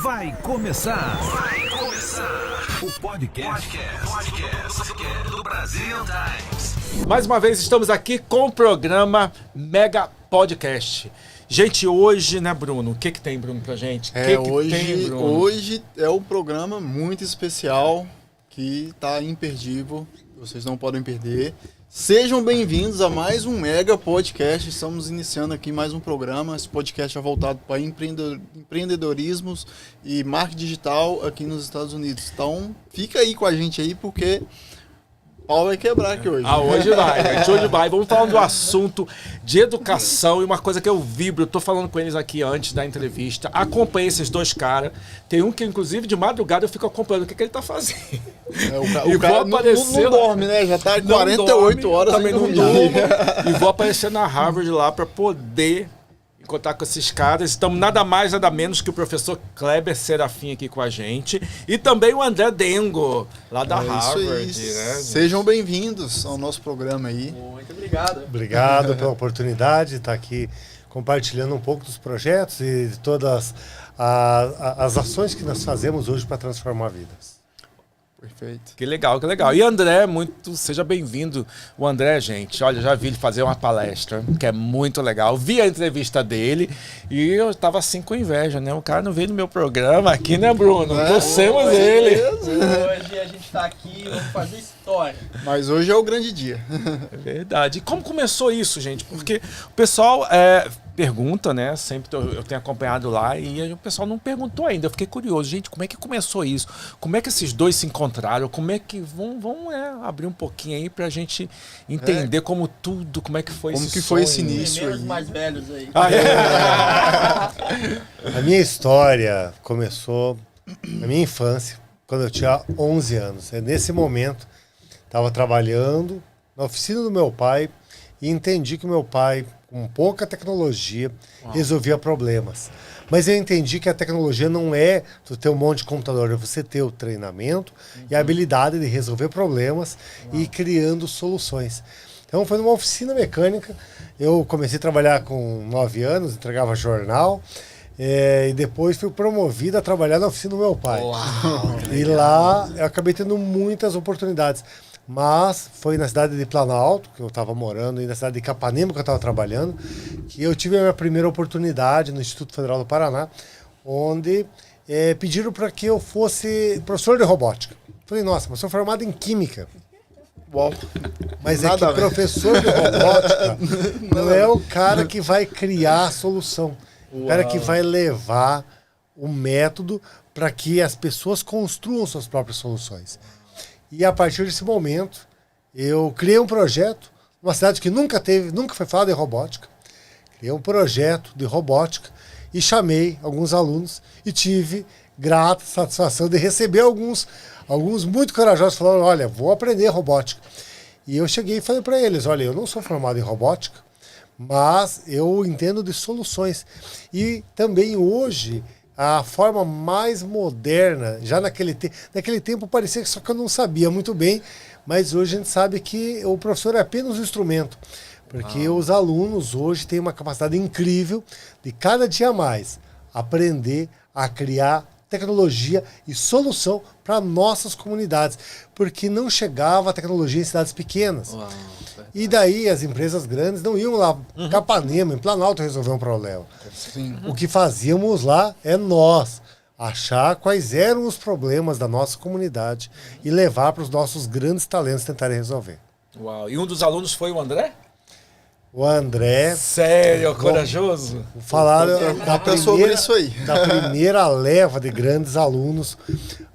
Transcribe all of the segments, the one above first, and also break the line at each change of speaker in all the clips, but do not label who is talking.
Vai começar o podcast do Brasil Times.
Mais uma vez estamos aqui com o programa Mega Podcast. Gente, hoje, né, Bruno? O que tem, Bruno, pra gente?
Hoje é um programa muito especial que tá imperdível. Vocês não podem perder. Sejam bem-vindos a mais um Mega Podcast. Estamos iniciando aqui mais um programa. Esse podcast é voltado para empreendedorismo e marketing digital aqui nos Estados Unidos. Então, fica aí com a gente aí, porque o pau vai quebrar aqui hoje.
Hoje vai, gente. Hoje vai. Vamos falar do assunto de educação e uma coisa que eu vibro. Eu tô falando com eles aqui antes da entrevista. Acompanhei esses dois caras. Tem um que, inclusive, de madrugada eu fico acompanhando o que ele tá fazendo.
O cara não dorme, né? Já tá 48 horas
também não dorme. E vou aparecer na Harvard lá para poder contar com esses caras. Estamos nada mais, nada menos que o professor Kleber Serafim aqui com a gente. E também o André Dengo, lá da Harvard. Né?
Sejam bem-vindos ao nosso programa aí.
Muito obrigado.
Obrigado pela oportunidade de estar aqui compartilhando um pouco dos projetos e de todas as ações que nós fazemos hoje para transformar vidas.
Perfeito.
Que legal, que legal. E André, seja bem-vindo. O André, gente, olha, já vi ele fazer uma palestra, que é muito legal. Vi a entrevista dele e eu tava assim com inveja, né? O cara não veio no meu programa aqui, né, Bruno? Torcemos ele.
Hoje a gente tá aqui, vamos fazer história.
Mas hoje é o grande dia.
É verdade. E como começou isso, gente? Porque o pessoal pergunta, né? Sempre eu tenho acompanhado lá e o pessoal não perguntou ainda. Eu fiquei curioso, gente, como é que começou isso? Como é que esses dois se encontraram? Como é que vamos abrir um pouquinho aí pra gente entender como é que foi
esse início aí?
Os mais velhos aí.
A minha história começou na minha infância, quando eu tinha 11 anos. Nesse momento, estava trabalhando na oficina do meu pai e entendi que o meu pai, com pouca tecnologia, resolvia problemas. Mas eu entendi que a tecnologia não é tu ter um monte de computador, é você ter o treinamento e a habilidade de resolver problemas e ir criando soluções. Então foi numa oficina mecânica, eu comecei a trabalhar com 9 anos, entregava jornal, e depois fui promovido a trabalhar na oficina do meu pai. E lá eu acabei tendo muitas oportunidades. Mas foi na cidade de Planalto, que eu estava morando, e na cidade de Capanema, que eu estava trabalhando, que eu tive a minha primeira oportunidade no Instituto Federal do Paraná, onde pediram para que eu fosse professor de robótica. Falei, nossa, mas sou formado em Química.
Uau.
Mas é que professor de robótica não é o cara que vai criar a solução. O cara que vai levar o método para que as pessoas construam suas próprias soluções. E a partir desse momento, eu criei um projeto, numa cidade que nunca foi falado em robótica. Criei um projeto de robótica e chamei alguns alunos e tive grata satisfação de receber alguns muito corajosos falando, olha, vou aprender robótica. E eu cheguei e falei para eles, olha, eu não sou formado em robótica, mas eu entendo de soluções. E também hoje, a forma mais moderna, já naquele tempo parecia que só que eu não sabia muito bem, mas hoje a gente sabe que o professor é apenas um instrumento, porque os alunos hoje têm uma capacidade incrível de cada dia mais aprender a criar tecnologia e solução para nossas comunidades, porque não chegava a tecnologia em cidades pequenas. E daí as empresas grandes não iam lá, Capanema, em Planalto, resolver um problema. O que fazíamos lá é nós achar quais eram os problemas da nossa comunidade e levar para os nossos grandes talentos tentarem resolver.
Uau. E um dos alunos foi o André?
O André...
Sério, corajoso?
Vou falar
sobre isso aí.
Da primeira leva de grandes alunos,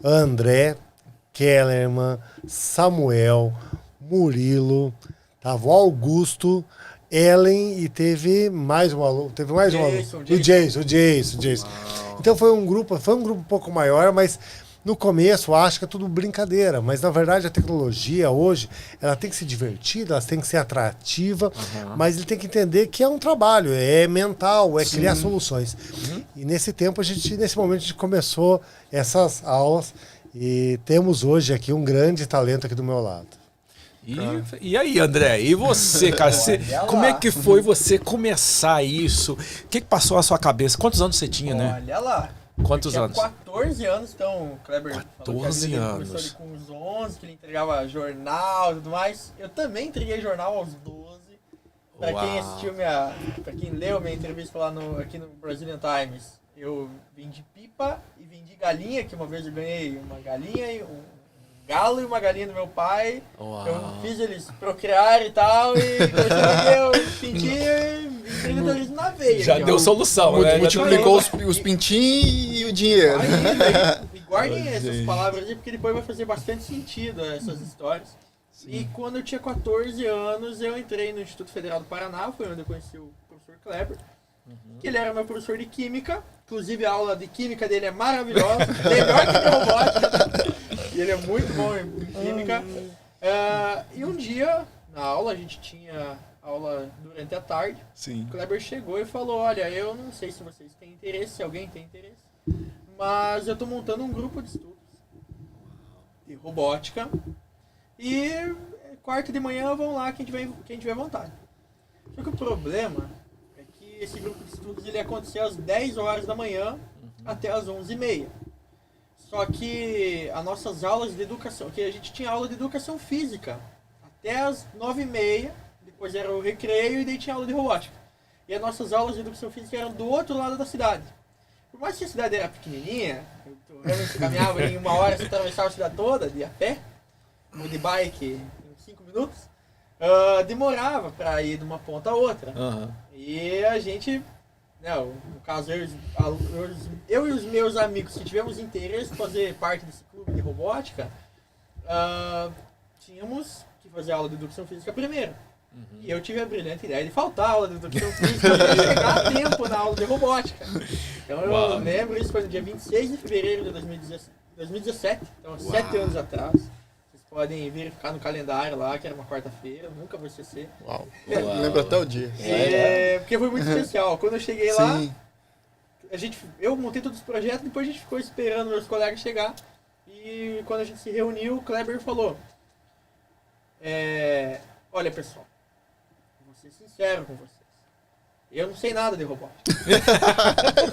André, Kellerman, Samuel, Murilo, o Augusto, Ellen e teve mais um aluno. O Jason. Então foi um grupo um pouco maior, mas no começo acho que é tudo brincadeira, mas na verdade a tecnologia hoje, ela tem que ser divertida, ela tem que ser atrativa, mas ele tem que entender que é um trabalho, é mental, é criar soluções. E nesse momento a gente começou essas aulas e temos hoje aqui um grande talento aqui do meu lado.
E aí, André? E você, cara? Como é que foi você começar isso? O que passou na sua cabeça? Quantos anos você tinha, né?
Olha lá.
Quantos
eu
anos?
tinha 14 anos, então o Kleber falou que a
14
vida dele
anos.
começou ali com uns 11, que ele entregava jornal e tudo mais. Eu também entreguei jornal aos 12. Pra
Uau.
quem assistiu pra quem leu minha entrevista lá aqui no Brazilian Times, eu vendi pipa e vendi galinha, que uma vez eu ganhei uma galinha e um galo e uma galinha do meu pai.
Uau.
Eu fiz eles procriar e tal, e depois eu peguei o pintinho e empreendedorismo na veia.
Já
aqui, ó.
deu solução, né?
Multiplicou os pintinhos e o dinheiro.
E guardem essas palavras aí, porque depois vai fazer bastante sentido essas histórias. E quando eu tinha 14 anos, eu entrei no Instituto Federal do Paraná, foi onde eu conheci o professor Kleber, que ele era meu professor de Química. Inclusive a aula de Química dele é maravilhosa, melhor que de Robótica. E ele é muito bom em Química. E um dia, na aula, a gente tinha aula durante a tarde,
Sim.
o Kleber chegou e falou, olha, eu não sei se vocês têm interesse, se alguém tem interesse, mas eu estou montando um grupo de estudos de robótica e quarta de manhã vão lá quem tiver vontade. Só que o problema é que esse grupo de estudos ele ia acontecer às 10 horas da manhã até às 11h30. Só que as nossas aulas de educação, que a gente tinha aula de educação física até às 9h30, depois era o recreio e daí tinha aula de robótica. E as nossas aulas de educação física eram do outro lado da cidade. Por mais que a cidade era pequenininha, eu caminhava em 1 hora, você atravessava a cidade toda, de a pé, ou de bike em 5 minutos, demorava para ir de uma ponta a outra.
Aham.
E a gente, no caso, eu e os meus amigos que tivemos interesse em fazer parte desse clube de robótica, tínhamos que fazer aula de educação física primeiro. E eu tive a brilhante ideia de faltar a aula de educação física para chegar a tempo na aula de robótica. Então eu lembro, isso foi no dia 26 de fevereiro de 2017, então 7 anos atrás. Vocês podem verificar no calendário lá, que era uma quarta-feira, nunca vai esquecer.
Uau. Lembro até o dia.
Porque foi muito especial. Quando eu cheguei lá,
Sim.
eu montei todos os projetos, depois a gente ficou esperando meus colegas chegar. E quando a gente se reuniu, o Kleber falou: olha pessoal, vou ser sincero com vocês. Eu não sei nada de robótica.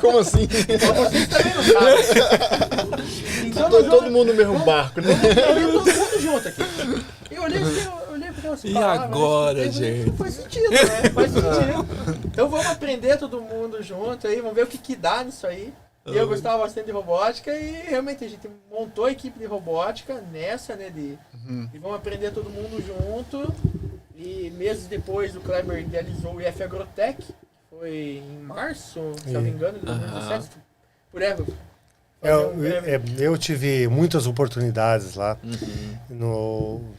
Como assim?
Vocês também não sabem. Então,
Todo mundo no mesmo barco, né?
todo mundo junto aqui. Eu olhei para aquelas
E
palavras,
agora,
não
gente?
faz sentido, né? Faz sentido. Então vamos aprender todo mundo junto aí, vamos ver o que dá nisso aí. E eu gostava bastante de robótica e realmente a gente montou a equipe de robótica nessa, né? E vamos aprender todo mundo junto. E meses depois o Kleber idealizou o IF Agrotech, que foi em março, se não me engano, de 2017. Por aí.
Eu tive muitas oportunidades lá,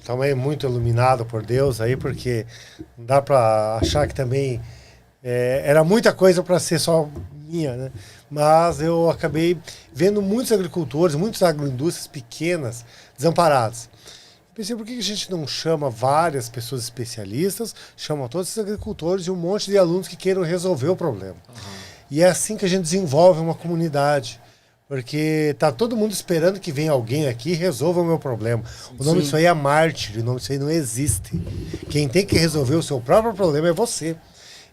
também muito iluminado por Deus aí, porque não dá para achar que também era muita coisa para ser só minha, né? Mas eu acabei vendo muitos agricultores, muitas agroindústrias pequenas desamparadas. Pensei, por que a gente não chama várias pessoas especialistas, chama todos esses agricultores e um monte de alunos que queiram resolver o problema. E é assim que a gente desenvolve uma comunidade. Porque tá todo mundo esperando que venha alguém aqui e resolva o meu problema. O nome disso aí é mártir, o nome disso aí não existe. Quem tem que resolver o seu próprio problema é você.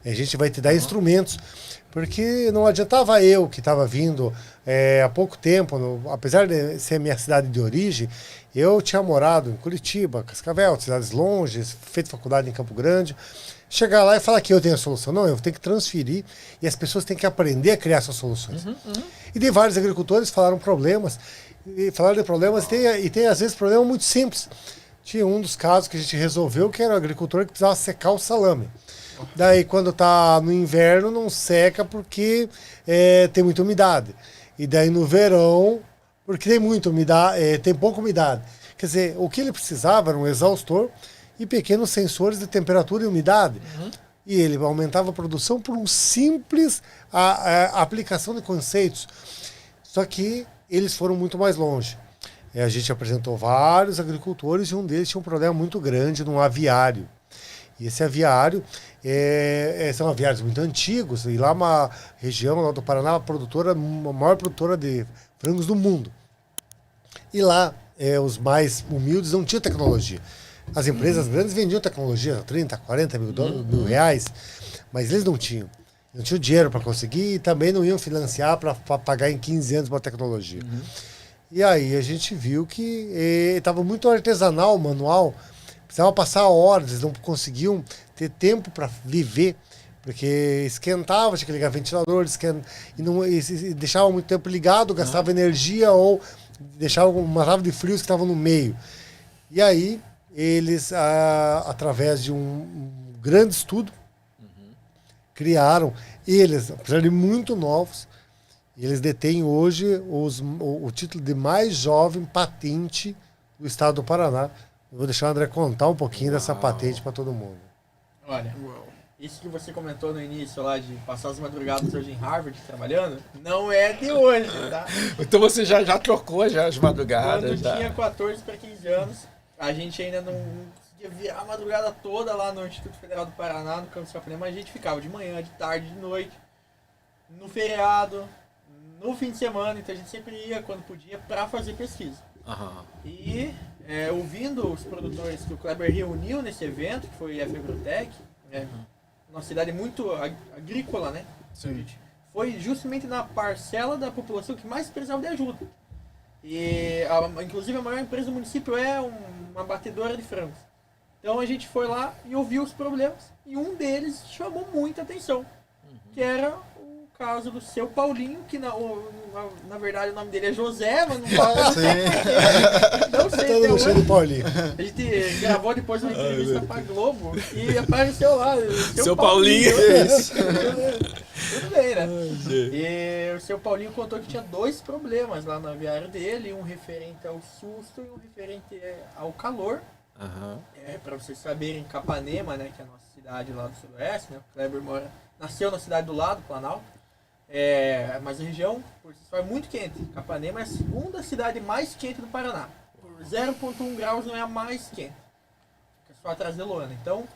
E a gente vai te dar instrumentos. Porque não adiantava eu, que estava vindo há pouco tempo, apesar de ser a minha cidade de origem, eu tinha morado em Curitiba, Cascavel, cidades longes, feito faculdade em Campo Grande. Chegar lá e falar que eu tenho a solução. Não, eu tenho que transferir e as pessoas têm que aprender a criar essas soluções. E de vários agricultores falaram problemas, e tem às vezes problemas muito simples. Tinha um dos casos que a gente resolveu que era o agricultor que precisava secar o salame. Daí quando está no inverno não seca porque tem muita umidade. E daí no verão, porque tem muita umidade, tem pouca umidade. Quer dizer, o que ele precisava era um exaustor e pequenos sensores de temperatura e umidade. E ele aumentava a produção por um simples aplicação de conceitos. Só que eles foram muito mais longe. A gente apresentou vários agricultores e um deles tinha um problema muito grande num aviário. E esse aviário são aviários muito antigos, e lá uma região lá do Paraná, a maior produtora de frangos do mundo. E lá, os mais humildes não tinham tecnologia. As empresas grandes vendiam tecnologia, 30, 40 mil reais, mas eles não tinham. Não tinha o dinheiro para conseguir e também não iam financiar para pagar em 15 anos uma tecnologia. E aí a gente viu que estava muito artesanal o manual, precisava passar horas, eles não conseguiam ter tempo para viver, porque esquentava, tinha que ligar ventilador, e deixava muito tempo ligado, gastava energia ou deixava uma árvore de frios que estavam no meio. E aí eles, através de um grande estudo, criaram, apesar de muito novos, eles detêm hoje o título de mais jovem patente do estado do Paraná. Eu vou deixar o André contar um pouquinho dessa patente para todo mundo.
Olha, isso que você comentou no início lá de passar as madrugadas hoje em Harvard trabalhando, não é de hoje, tá?
Então você já trocou já as madrugadas.
Quando tinha 14 para 15 anos, a gente ainda não conseguia virar a madrugada toda lá no Instituto Federal do Paraná, no campus Capanema, mas a gente ficava de manhã, de tarde, de noite, no feriado, no fim de semana, então a gente sempre ia quando podia para fazer pesquisa. E ouvindo os produtores que o Kleber reuniu nesse evento, que foi a Febrotec, uma cidade muito agrícola, né?
Sim.
Foi justamente na parcela da população que mais precisava de ajuda. E inclusive a maior empresa do município é uma batedora de frangos. Então a gente foi lá e ouviu os problemas e um deles chamou muita atenção, que era o caso do seu Paulinho, que na verdade o nome dele é José, mas não fala. Não sei até
Todo cheio de Paulinho.
A gente gravou depois uma entrevista pra Globo e apareceu lá.
Seu Paulinho.
Tudo bem, né? E o seu Paulinho contou que tinha 2 problemas lá no aviário dele, um referente ao susto e um referente ao calor. Para vocês saberem, Capanema, né, que é a nossa cidade lá do sudoeste, né? O Kleber nasceu na cidade do lado, Planalto. Mas a região, por si só, é muito quente. Capanema é a segunda cidade mais quente do Paraná. Por 0,1 graus não é a mais quente. Fica só atrás de Luana. Então,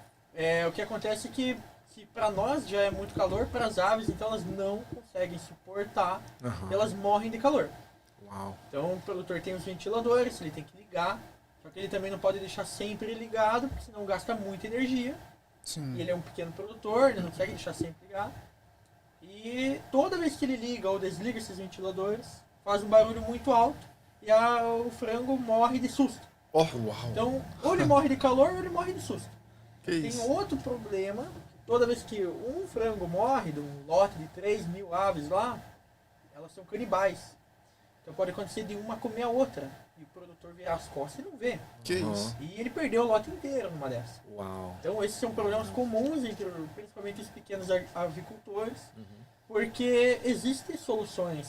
o que acontece é que se para nós já é muito calor, para as aves, então elas não conseguem suportar, elas morrem de calor. Então o produtor tem os ventiladores, ele tem que ligar, só que ele também não pode deixar sempre ligado, porque senão gasta muita energia. E ele é um pequeno produtor, ele não consegue deixar sempre ligado. E toda vez que ele liga ou desliga esses ventiladores, faz um barulho muito alto e o frango morre de susto. Então, ou ele morre de calor ou ele morre de susto. Tem outro problema, toda vez que um frango morre, de um lote de 3.000 aves lá, elas são canibais. Então pode acontecer de uma comer a outra. E o produtor virar as costas e não vê. E ele perdeu o lote inteiro numa dessas. Então esses são problemas comuns entre principalmente os pequenos avicultores. Porque existem soluções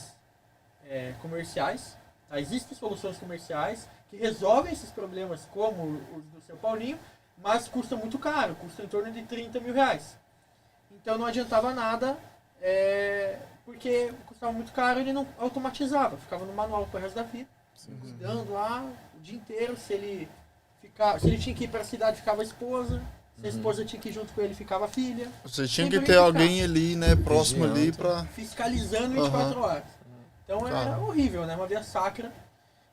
comerciais. Existem soluções comerciais que resolvem esses problemas, como os do seu Paulinho, mas custa muito caro, custa em torno de 30 mil reais. Então não adiantava nada, porque custava muito caro e ele não automatizava, ficava no manual para o resto da vida, cuidando lá o dia inteiro. Se ele tinha que ir para a cidade, ficava a esposa. Se a esposa tinha que ir junto com ele, ficava a filha.
Você tinha que ter alguém ali, né, próximo ali para
fiscalizando 24 horas. Então era horrível, né? Uma via sacra.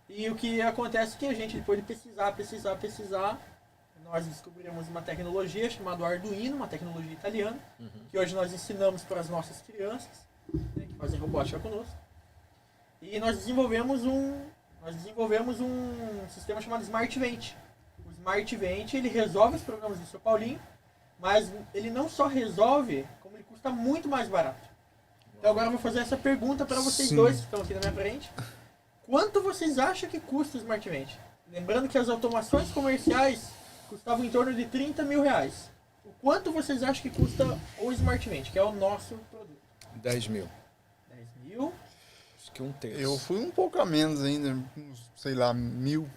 E o que acontece é que a gente, depois de pesquisar, nós descobrimos uma tecnologia chamada Arduino, uma tecnologia italiana, que hoje nós ensinamos para as nossas crianças, né, que fazem robótica conosco. E nós desenvolvemos um sistema chamado Smart Vent. O Smart Vent, ele resolve os problemas do seu Paulinho, mas ele não só resolve, como ele custa muito mais barato. Então agora eu vou fazer essa pergunta para vocês dois que estão aqui na minha frente. Quanto vocês acham que custa o Smart Vent? Lembrando que as automações comerciais custavam em torno de 30 mil reais. O quanto vocês acham que custa o Smart Vent, que é o nosso produto?
10 mil.
10 mil?
Acho que 1/3.
Eu fui um pouco a menos ainda, sei lá, 1.000.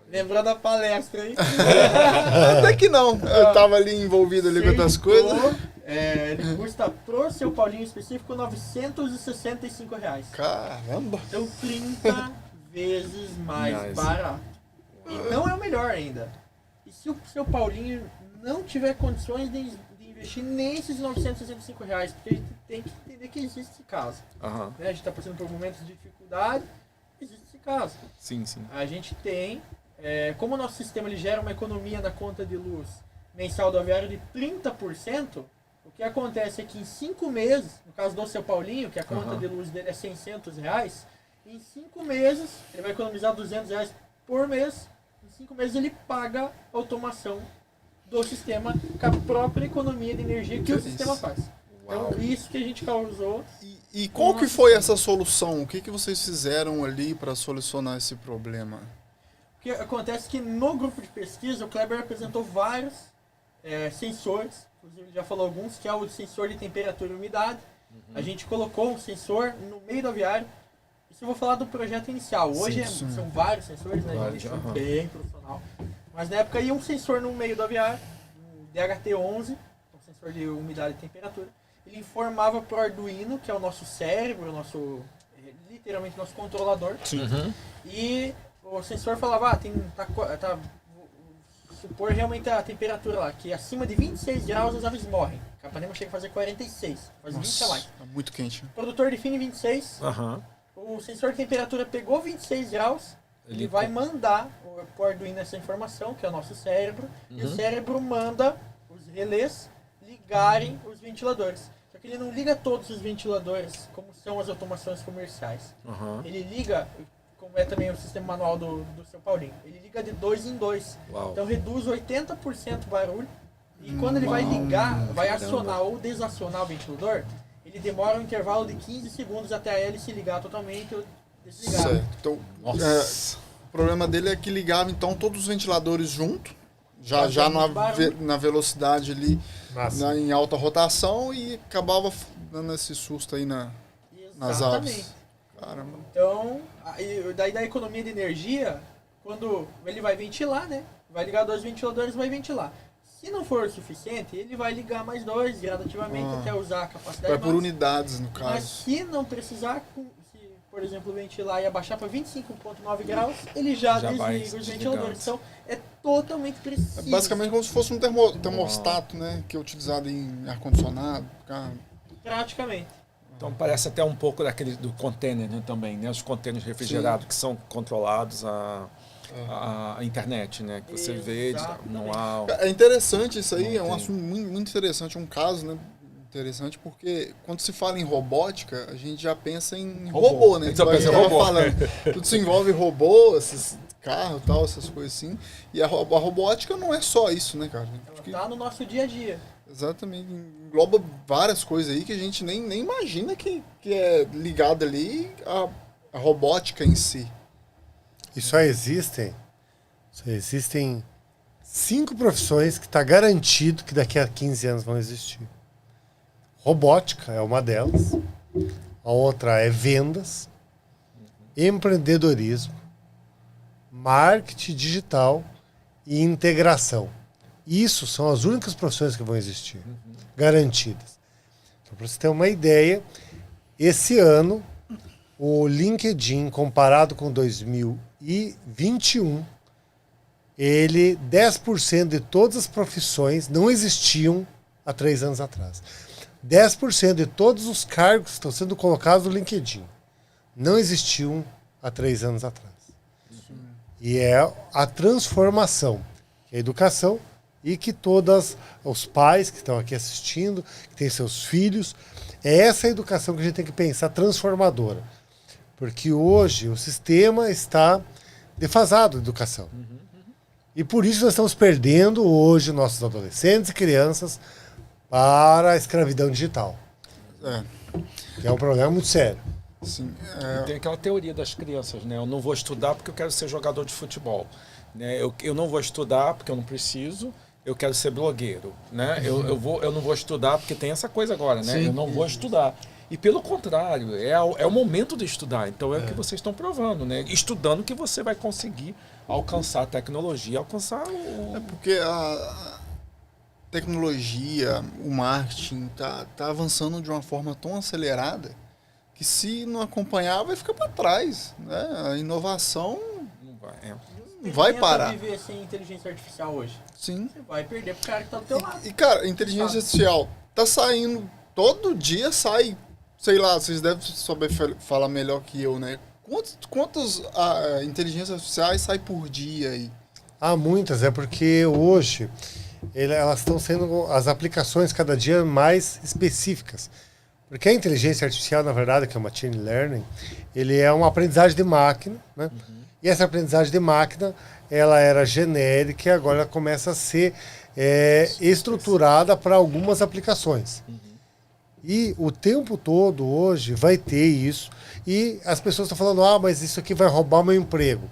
Lembrando da palestra, hein?
Até que não, eu tava ali envolvido ali com outras coisas.
Ele custa pro seu Paulinho específico R$ 965 reais.
Caramba!
Então 30 vezes mais barato. E não é o melhor ainda. E se o seu Paulinho não tiver condições de investir nesses R$ 965 reais, porque a gente tem que entender que existe esse caso. Né? A gente está passando por momentos de dificuldade, existe esse caso.
Sim.
A gente tem, como o nosso sistema ele gera uma economia na conta de luz mensal do aviário de 30%, O que acontece é que em 5 meses, no caso do seu Paulinho, que a conta de luz dele é R$600, em 5 meses ele vai economizar R$200 por mês. Em 5 meses ele paga a automação do sistema com a própria economia de energia que o sistema faz. Então, isso que a gente causou.
E qual que foi essa solução? O que vocês fizeram ali para solucionar esse problema?
O que acontece é que no grupo de pesquisa, o Kleber apresentou vários sensores, inclusive ele já falou alguns, que é o sensor de temperatura e umidade. A gente colocou um sensor no meio do aviário. Isso eu vou falar do projeto inicial. Hoje são vários sensores, né? A gente foi bem profissional. Mas na época ia um sensor no meio do aviário, um DHT-11, um sensor de umidade e temperatura. Ele informava para o Arduino, que é o nosso cérebro, literalmente nosso controlador. E o sensor falava, supor realmente a temperatura lá, que acima de 26 graus as aves morrem. Capanema chega a fazer 46, quase 20 lá.
É muito quente.
O produtor define 26, o sensor de temperatura pegou 26 graus, ele vai mandar para o Arduino essa informação, que é o nosso cérebro, e o cérebro manda os relés ligarem os ventiladores. Só que ele não liga todos os ventiladores, como são as automações comerciais. Ele liga, como é também o sistema manual do seu Paulinho, ele liga de 2 em 2. Então reduz 80% o barulho. E quando ele vai ligar, vai acionar ou desacionar o ventilador, ele demora um intervalo de 15 segundos até a hélice ligar totalmente ou desligar.
Certo. Então, o problema dele é que ligava então todos os ventiladores junto, já na velocidade ali, em alta rotação, e acabava dando esse susto aí nas aves. Caramba.
Então, daí da economia de energia, quando ele vai ventilar, né? Vai ligar 2 ventiladores e vai ventilar. Se não for o suficiente, ele vai ligar mais 2 gradativamente até usar a capacidade.
Vai por unidades, no caso.
Mas se não precisar, se, por exemplo, ventilar e abaixar para 25,9 graus, ele já desliga os ventiladores. Então, é totalmente preciso.
É basicamente como se fosse um termostato, né? Que é utilizado em ar-condicionado.
Praticamente.
Então parece até um pouco daquele do container, né, também, né? Os containers refrigerados que são controlados a internet, né? Que você vê manual.
É interessante isso aí, é um assunto muito interessante, um caso, né? Interessante porque quando se fala em robótica, a gente já pensa em robô, né?
Então, a gente tava
falando. Tudo se envolve robô, esses carros e tal, essas coisas assim. E a robótica não é só isso, né, cara?
Ela tá no nosso dia a dia.
Exatamente, engloba várias coisas aí que a gente nem imagina que é ligado ali a robótica em si.
E só existem 5 profissões que está garantido que daqui a 15 anos vão existir. Robótica é uma delas, a outra é vendas, empreendedorismo, marketing digital e integração. Isso são as únicas profissões que vão existir, garantidas. Então, para você ter uma ideia, esse ano, o LinkedIn, comparado com 2021, 10% de todas as profissões não existiam há 3 anos atrás. 10% de todos os cargos que estão sendo colocados no LinkedIn não existiam há 3 anos atrás. E é a transformação, que é a educação, e que todos os pais que estão aqui assistindo, que têm seus filhos, é essa educação que a gente tem que pensar transformadora. Porque hoje o sistema está defasado de educação. E por isso nós estamos perdendo hoje nossos adolescentes e crianças para a escravidão digital. Que é um problema muito sério.
Sim,
Tem aquela teoria das crianças, né? Eu não vou estudar porque eu quero ser jogador de futebol. Né? Eu não vou estudar porque eu não preciso. Eu quero ser blogueiro, né? Eu não vou estudar porque tem essa coisa agora, né?
Sim.
Eu não vou estudar. E pelo contrário, é o momento de estudar. Então é o que vocês estão provando, né? Estudando que você vai conseguir alcançar a tecnologia, alcançar o...
É porque a tecnologia, o marketing tá avançando de uma forma tão acelerada que se não acompanhar vai ficar para trás, né? A inovação
Não vai,
não vai parar.
Viver sem inteligência artificial hoje.
Sim.
Você vai perder pro cara que tá do teu lado.
E cara, a inteligência artificial tá saindo, todo dia sai, sei lá, vocês devem saber falar melhor que eu, né? Quantas inteligências artificiais saem por dia aí?
Há muitas, é porque hoje elas estão sendo as aplicações cada dia mais específicas. Porque a inteligência artificial, na verdade, que é uma machine learning, ele é uma aprendizagem de máquina, né? E essa aprendizagem de máquina, ela era genérica e agora ela começa a ser estruturada para algumas aplicações. E o tempo todo hoje vai ter isso. E as pessoas estão falando, mas isso aqui vai roubar meu emprego.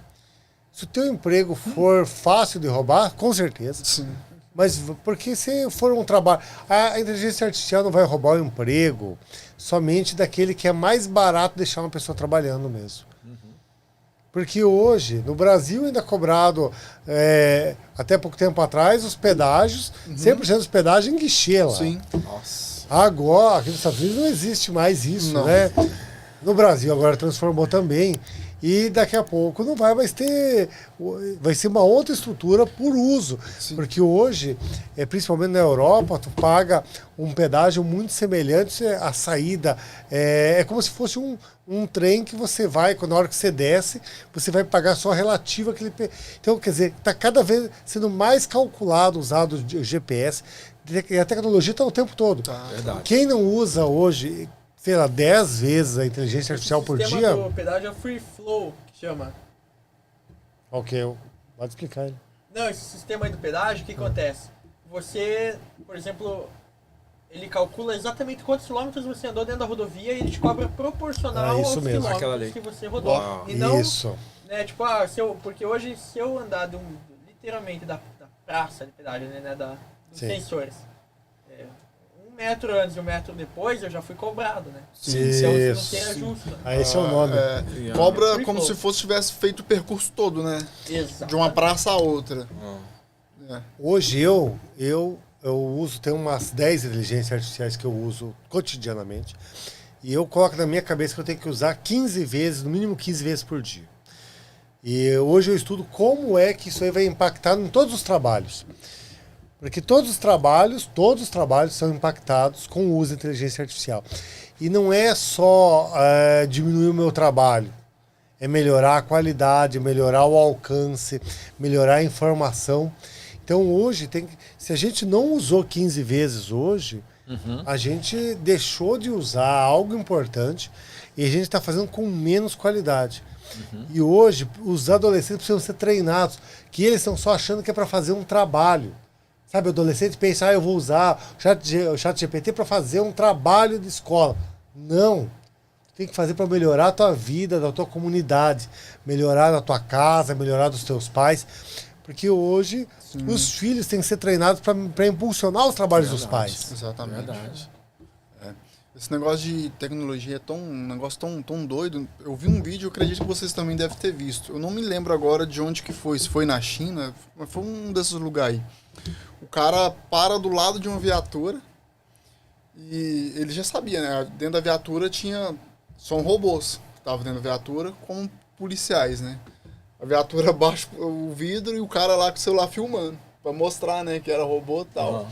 Se o teu emprego for fácil de roubar, com certeza.
Sim.
Mas porque se for um trabalho... A inteligência artificial não vai roubar o emprego somente daquele que é mais barato deixar uma pessoa trabalhando mesmo. Porque hoje, no Brasil, ainda é cobrado, até pouco tempo atrás, os pedágios, 100% dos pedágios em guichê lá.
Sim.
Nossa.
Agora, aqui nos Estados Unidos não existe mais isso,
Não.
né? No Brasil agora transformou também. E daqui a pouco não vai mais ter... Vai ser uma outra estrutura por uso.
Sim.
Porque hoje, principalmente na Europa, tu paga um pedágio muito semelhante à saída. É como se fosse um trem que você vai, na hora que você desce, você vai pagar só relativo àquele... Então, quer dizer, está cada vez sendo mais calculado, usado o GPS. E a tecnologia está o tempo todo.
Verdade.
Quem não usa hoje... sei lá, 10 vezes a inteligência artificial por
O
dia.
sistema do pedágio é o Free Flow, que chama.
Ok, pode explicar ele.
Não, esse sistema aí do pedágio, o que acontece? Você, por exemplo, ele calcula exatamente quantos quilômetros você andou dentro da rodovia e ele te cobra proporcional
isso
aos
mesmo.
Aquela lei.
quilômetros que você rodou.
Uau.
E não,
Isso.
né, tipo, porque hoje se eu andar literalmente da praça de pedágio, né, dos
Sim.
sensores, 1 metro antes e 1 metro depois, eu já fui cobrado, né?
Sim.
Então, se não
Isso.
tem ajuste.
Esse é o nome.
Cobra
Free
como
flow.
se fosse tivesse feito o percurso todo, né?
Exato.
De uma praça a outra.
Hoje eu uso, tem umas 10 inteligências artificiais que eu uso cotidianamente. E eu coloco na minha cabeça que eu tenho que usar 15 vezes, no mínimo 15 vezes por dia. E hoje eu estudo como é que isso aí vai impactar em todos os trabalhos. Porque todos os trabalhos são impactados com o uso da inteligência artificial. E não é só diminuir o meu trabalho. É melhorar a qualidade, melhorar o alcance, melhorar a informação. Então hoje, se a gente não usou 15 vezes hoje, a gente deixou de usar algo importante e a gente está fazendo com menos qualidade. E hoje, os adolescentes precisam ser treinados, que eles estão só achando que é para fazer um trabalho. Sabe, o adolescente pensa, eu vou usar o chat GPT para fazer um trabalho de escola. Não. Tem que fazer para melhorar a tua vida, da tua comunidade, melhorar a tua casa, melhorar dos teus pais. Porque hoje os filhos têm que ser treinados para impulsionar os trabalhos dos pais.
Exatamente.
Verdade.
Esse negócio de tecnologia é um negócio tão doido. Eu vi um vídeo, eu acredito que vocês também devem ter visto. Eu não me lembro agora de onde que foi, se foi na China, mas foi um desses lugares aí. O cara para do lado de uma viatura e ele já sabia, né? Dentro da viatura são robôs que estavam dentro da viatura como policiais, né? A viatura baixa o vidro e o cara lá com o celular filmando, pra mostrar, né, que era robô e tal.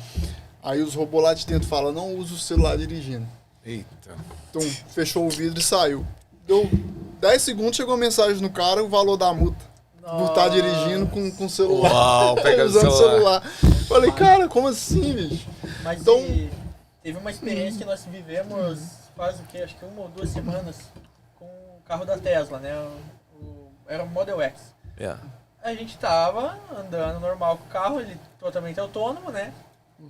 Aí os robôs lá de dentro falam, não usa o celular dirigindo.
Eita.
Então, fechou o vidro e saiu. Deu 10 segundos, chegou a mensagem no cara, o valor da multa. Por estar dirigindo com o celular.
Uau, pegando
usando
o
o celular. Falei, cara, como assim, bicho?
Mas
Então-
teve uma experiência que nós vivemos faz o quê? Acho que 1 ou 2 semanas com o carro da Tesla, né? Era o Model X.
Yeah.
A gente tava andando normal com o carro, ele totalmente autônomo, né?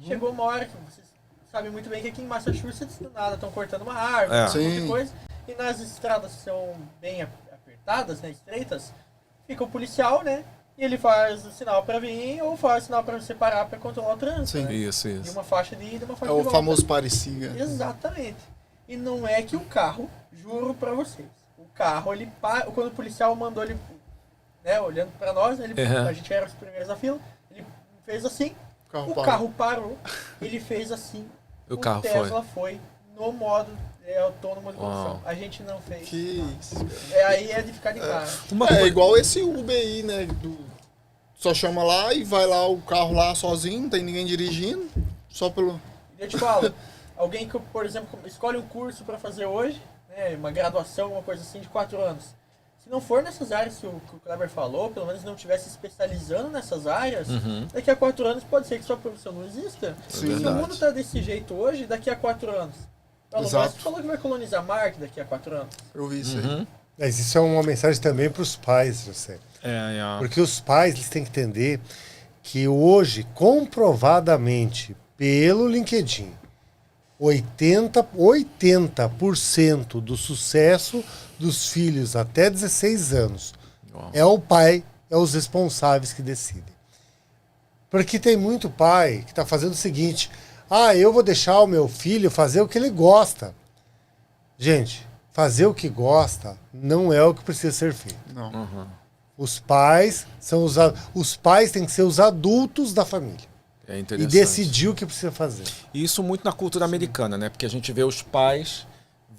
Chegou uma hora que vocês sabem muito bem que aqui em Massachusetts do nada estão cortando uma árvore,
É.
um monte de
Sim.
coisa. E nas estradas que são bem apertadas, né? Estreitas, fica o policial, né? E ele faz o sinal pra vir ou faz o sinal pra você parar pra controlar o trânsito,
Sim.
né?
Isso,
De
isso.
uma faixa de ida e uma faixa
É
de
o
volta.
famoso parecia.
Exatamente. E não é que o carro, juro pra vocês, o carro, ele quando o policial mandou ele, né, olhando pra nós, a gente era os primeiros da fila, ele fez assim, o carro parou, ele fez assim,
O carro
Tesla foi no modo autônomo de condução.
Uau.
A gente não fez.
Que isso.
Aí é de ficar de cara.
É igual esse Uber aí, né? Só chama lá e vai lá o carro lá sozinho, não tem ninguém dirigindo, só pelo...
E eu te falo, alguém que, por exemplo, escolhe um curso pra fazer hoje, né, uma graduação, uma coisa assim, de 4 anos. Se não for nessas áreas que o Kleber falou, pelo menos não estivesse especializando nessas áreas, daqui a 4 anos pode ser que sua profissão não exista. Se o mundo tá desse jeito hoje, daqui a 4 anos. Você falou que vai colonizar Marte daqui a 4 anos.
Eu vi isso aí.
Mas isso é uma mensagem também para os pais, José. Porque os pais eles têm que entender que hoje, comprovadamente, pelo LinkedIn, 80% do sucesso dos filhos até 16 anos é o pai, é os responsáveis que decidem. Porque tem muito pai que está fazendo o seguinte: eu vou deixar o meu filho fazer o que ele gosta. Gente, fazer o que gosta não é o que precisa ser feito.
Não.
Os pais têm que ser os adultos da família.
É
E
interessante.
decidir o que precisa fazer.
E isso muito na cultura americana, né? Porque a gente vê os pais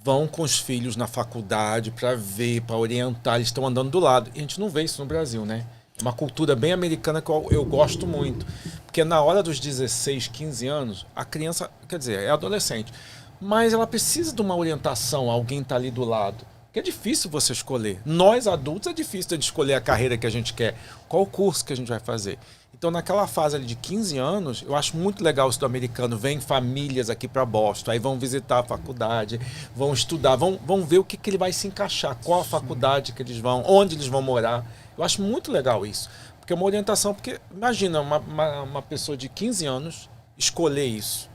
vão com os filhos na faculdade para ver, para orientar, eles estão andando do lado. E a gente não vê isso no Brasil, né? É uma cultura bem americana que eu gosto muito. Porque na hora dos 16, 15 anos, a criança, quer dizer, é adolescente, mas ela precisa de uma orientação, alguém tá ali do lado. Porque é difícil você escolher. Nós, adultos, é difícil de escolher a carreira que a gente quer, qual o curso que a gente vai fazer. Então, naquela fase ali de 15 anos, eu acho muito legal isso do americano. Vem famílias aqui para Boston, aí vão visitar a faculdade, vão estudar, vão ver o que ele vai se encaixar, qual a faculdade que eles vão, onde eles vão morar. Eu acho muito legal isso. Porque é uma orientação, porque imagina uma pessoa de 15 anos escolher isso.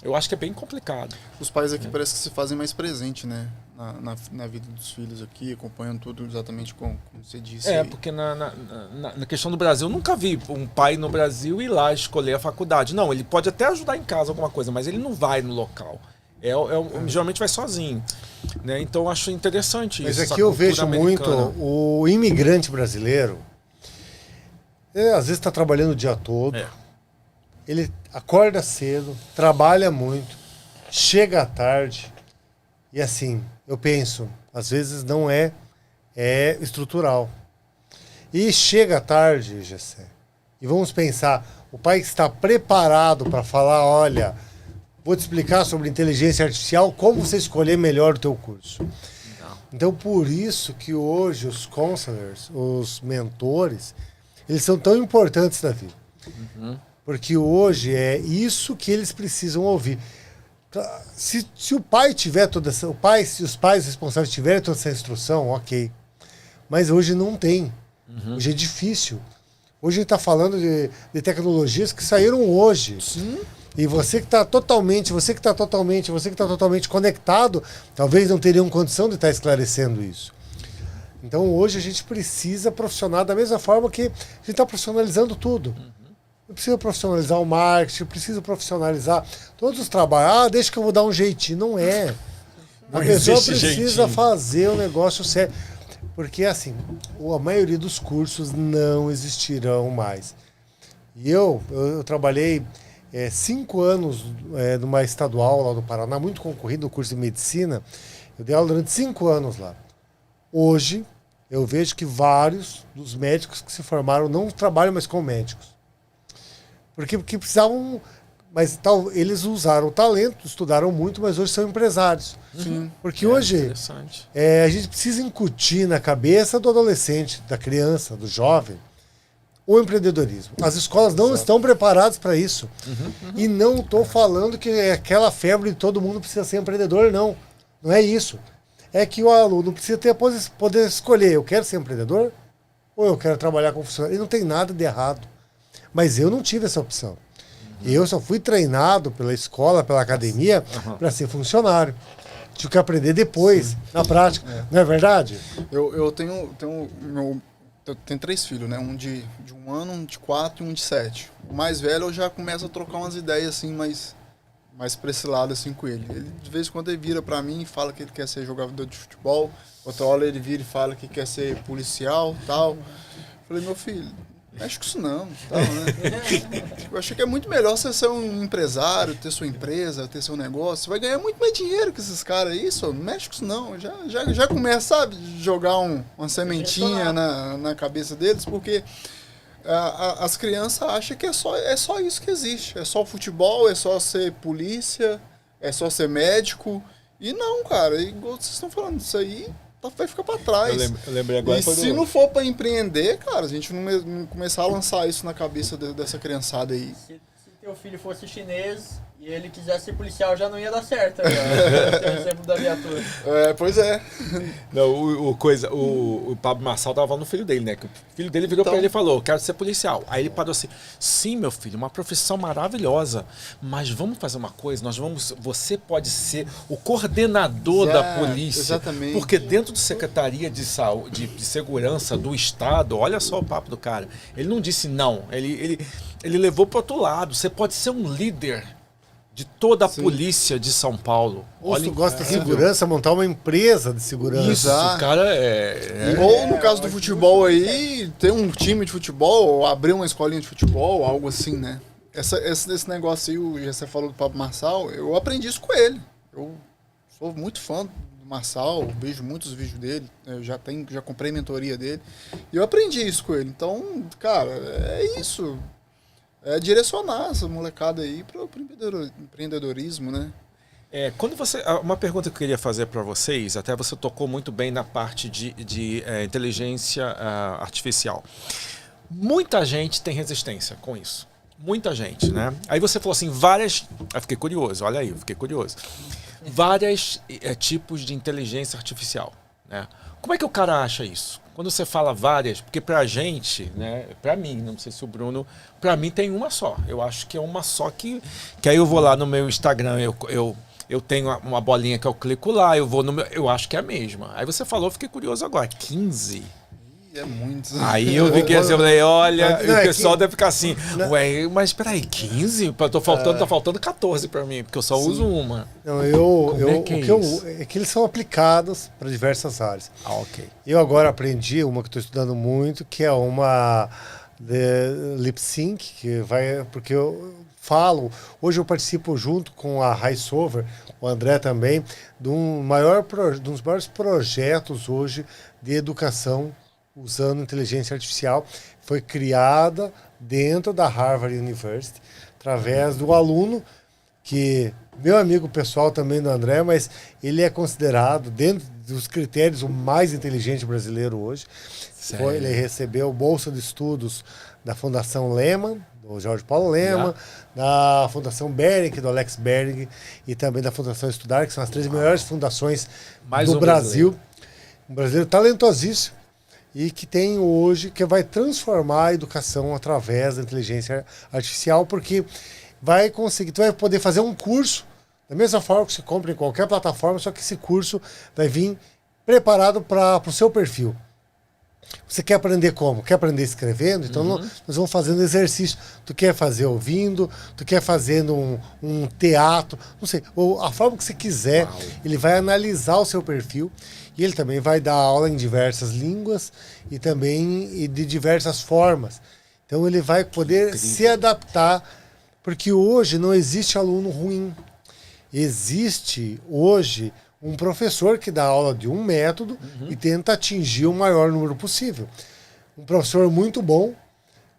Eu acho que é bem complicado.
Os pais aqui parece que se fazem mais presente, né? Na vida dos filhos aqui, acompanhando tudo exatamente como você disse.
Porque na questão do Brasil, eu nunca vi um pai no Brasil ir lá escolher a faculdade. Não, ele pode até ajudar em casa alguma coisa, mas ele não vai no local. Geralmente vai sozinho. Né? Então eu acho interessante isso.
Mas aqui eu vejo muito o imigrante brasileiro, às vezes está trabalhando o dia todo, ele acorda cedo, trabalha muito, chega à tarde, e assim, eu penso, às vezes não é estrutural. E chega à tarde, Gessé, e vamos pensar, o pai que está preparado para falar, olha, vou te explicar sobre inteligência artificial, como você escolher melhor o teu curso. Então, por isso que hoje os counselors, os mentores, eles são tão importantes na vida. Porque hoje é isso que eles precisam ouvir. Se o pai tiver toda essa... se os pais responsáveis tiverem toda essa instrução, ok. Mas hoje não tem. Hoje é difícil. Hoje a gente está falando de tecnologias que saíram hoje. Sim. E você que está totalmente conectado, talvez não teriam condição de estar esclarecendo isso. Então hoje a gente precisa profissionalizar da mesma forma que a gente está profissionalizando tudo. Eu preciso profissionalizar o marketing, preciso profissionalizar todos os trabalhos. Deixa que eu vou dar um jeitinho. Não é. A pessoa precisa fazer o negócio sério. Porque, assim, a maioria dos cursos não existirão mais. E eu trabalhei 5 anos numa estadual lá no Paraná, muito concorrido no curso de medicina. Eu dei aula durante 5 anos lá. Hoje, eu vejo que vários dos médicos que se formaram não trabalham mais como médicos. Porque precisavam... Mas eles usaram o talento, estudaram muito, mas hoje são empresários. Sim. Porque hoje a gente precisa incutir na cabeça do adolescente, da criança, do jovem, o empreendedorismo. As escolas não estão preparadas para isso. E não estou falando que é aquela febre de todo mundo precisa ser empreendedor, não. Não é isso. É que o aluno precisa poder escolher, eu quero ser empreendedor ou eu quero trabalhar com funcionário. E não tem nada de errado. Mas eu não tive essa opção. Eu só fui treinado pela escola, pela academia, para ser funcionário. Tive que aprender depois, na prática. Não é verdade?
Eu tenho 3 filhos, né? Um de 1 ano, um de 4 e um de 7. O mais velho eu já começo a trocar umas ideias assim, mais para esse lado assim com ele. Ele. De vez em quando ele vira para mim e fala que ele quer ser jogador de futebol. Outra hora ele vira e fala que quer ser policial e tal. Falei, meu filho... Mexe com isso não, tal, né? Eu achei que é muito melhor você ser um empresário, ter sua empresa, ter seu negócio. Você vai ganhar muito mais dinheiro que esses caras aí, só não mexe com isso não. Já começa, sabe, jogar uma sementinha na cabeça deles, porque as crianças acham que é só isso que existe. É só o futebol, é só ser polícia, é só ser médico. E não, cara, igual vocês estão falando, isso aí vai ficar para trás.
Eu lembrei agora.
E se não for para empreender, cara, a gente não começar a lançar isso na cabeça dessa criançada aí.
Se teu filho fosse chinês e ele quisesse ser policial, já não ia dar certo. Tem o exemplo da viatura.
Pois é.
Não, o Pablo Marçal tava falando no filho dele, né? Que o filho dele virou pra ele e falou: quero ser policial. Aí ele parou assim: sim, meu filho, uma profissão maravilhosa, mas vamos fazer uma coisa, você pode ser o coordenador da polícia.
Exatamente.
Porque dentro da Secretaria de Saúde, de Segurança do Estado, olha só o papo do cara. Ele não disse não, ele levou pro outro lado. Você pode ser um líder de toda a polícia de São Paulo.
Ou se tu gosta de segurança, montar uma empresa de segurança.
Isso, cara,
Ou no caso do futebol aí, ter um time de futebol, ou abrir uma escolinha de futebol, algo assim, né? Esse negócio aí, você falou do Pablo Marçal, eu aprendi isso com ele. Eu sou muito fã do Marçal, vejo muitos vídeos dele, eu já comprei mentoria dele, e eu aprendi isso com ele. Então, cara, é isso. É direcionar essa molecada aí para o empreendedorismo, né?
Quando uma pergunta que eu queria fazer para vocês, até você tocou muito bem na parte de inteligência artificial. Muita gente tem resistência com isso. Muita gente, né? Aí você falou assim, eu fiquei curioso, olha aí, eu fiquei curioso. Vários tipos de inteligência artificial, né? Como é que o cara acha isso? Quando você fala várias, porque pra gente, né, pra mim, não sei se o Bruno, pra mim tem uma só. Eu acho que é uma só que aí eu vou lá no meu Instagram, eu tenho uma bolinha que eu clico lá, eu acho que é a mesma. Aí você falou, eu fiquei curioso agora, 15?
É muito.
Aí eu fiquei assim, eu falei, olha, o pessoal deve ficar assim, ué, mas peraí, 15? Tá faltando 14 pra mim, porque eu só uso uma.
Não, é que eles são aplicados para diversas áreas.
Ok.
Eu agora aprendi uma que estou estudando muito, que é uma de lip sync, porque eu falo, hoje eu participo junto com a Highsover, o André também, de um dos maiores projetos hoje de educação usando inteligência artificial. Foi criada dentro da Harvard University, através do aluno, que meu amigo pessoal também do André, mas ele é considerado, dentro dos critérios, o mais inteligente brasileiro hoje. Ele recebeu bolsa de estudos da Fundação Lehman, do Jorge Paulo Lehman, da Fundação Bering, do Alex Bering, e também da Fundação Estudar, que são as 3 maiores fundações do Brasil. Um brasileiro talentosíssimo, e que tem hoje, que vai transformar a educação através da inteligência artificial, porque tu vai poder fazer um curso, da mesma forma que você compra em qualquer plataforma, só que esse curso vai vir preparado para o seu perfil. Você quer aprender como? Quer aprender escrevendo? Então nós vamos fazendo exercício. Tu quer fazer ouvindo, tu quer fazendo um teatro, não sei, ou a forma que você quiser. Ele vai analisar o seu perfil. E ele também vai dar aula em diversas línguas e também de diversas formas. Então ele vai poder se adaptar, porque hoje não existe aluno ruim. Existe hoje um professor que dá aula de um método e tenta atingir o maior número possível. Um professor muito bom,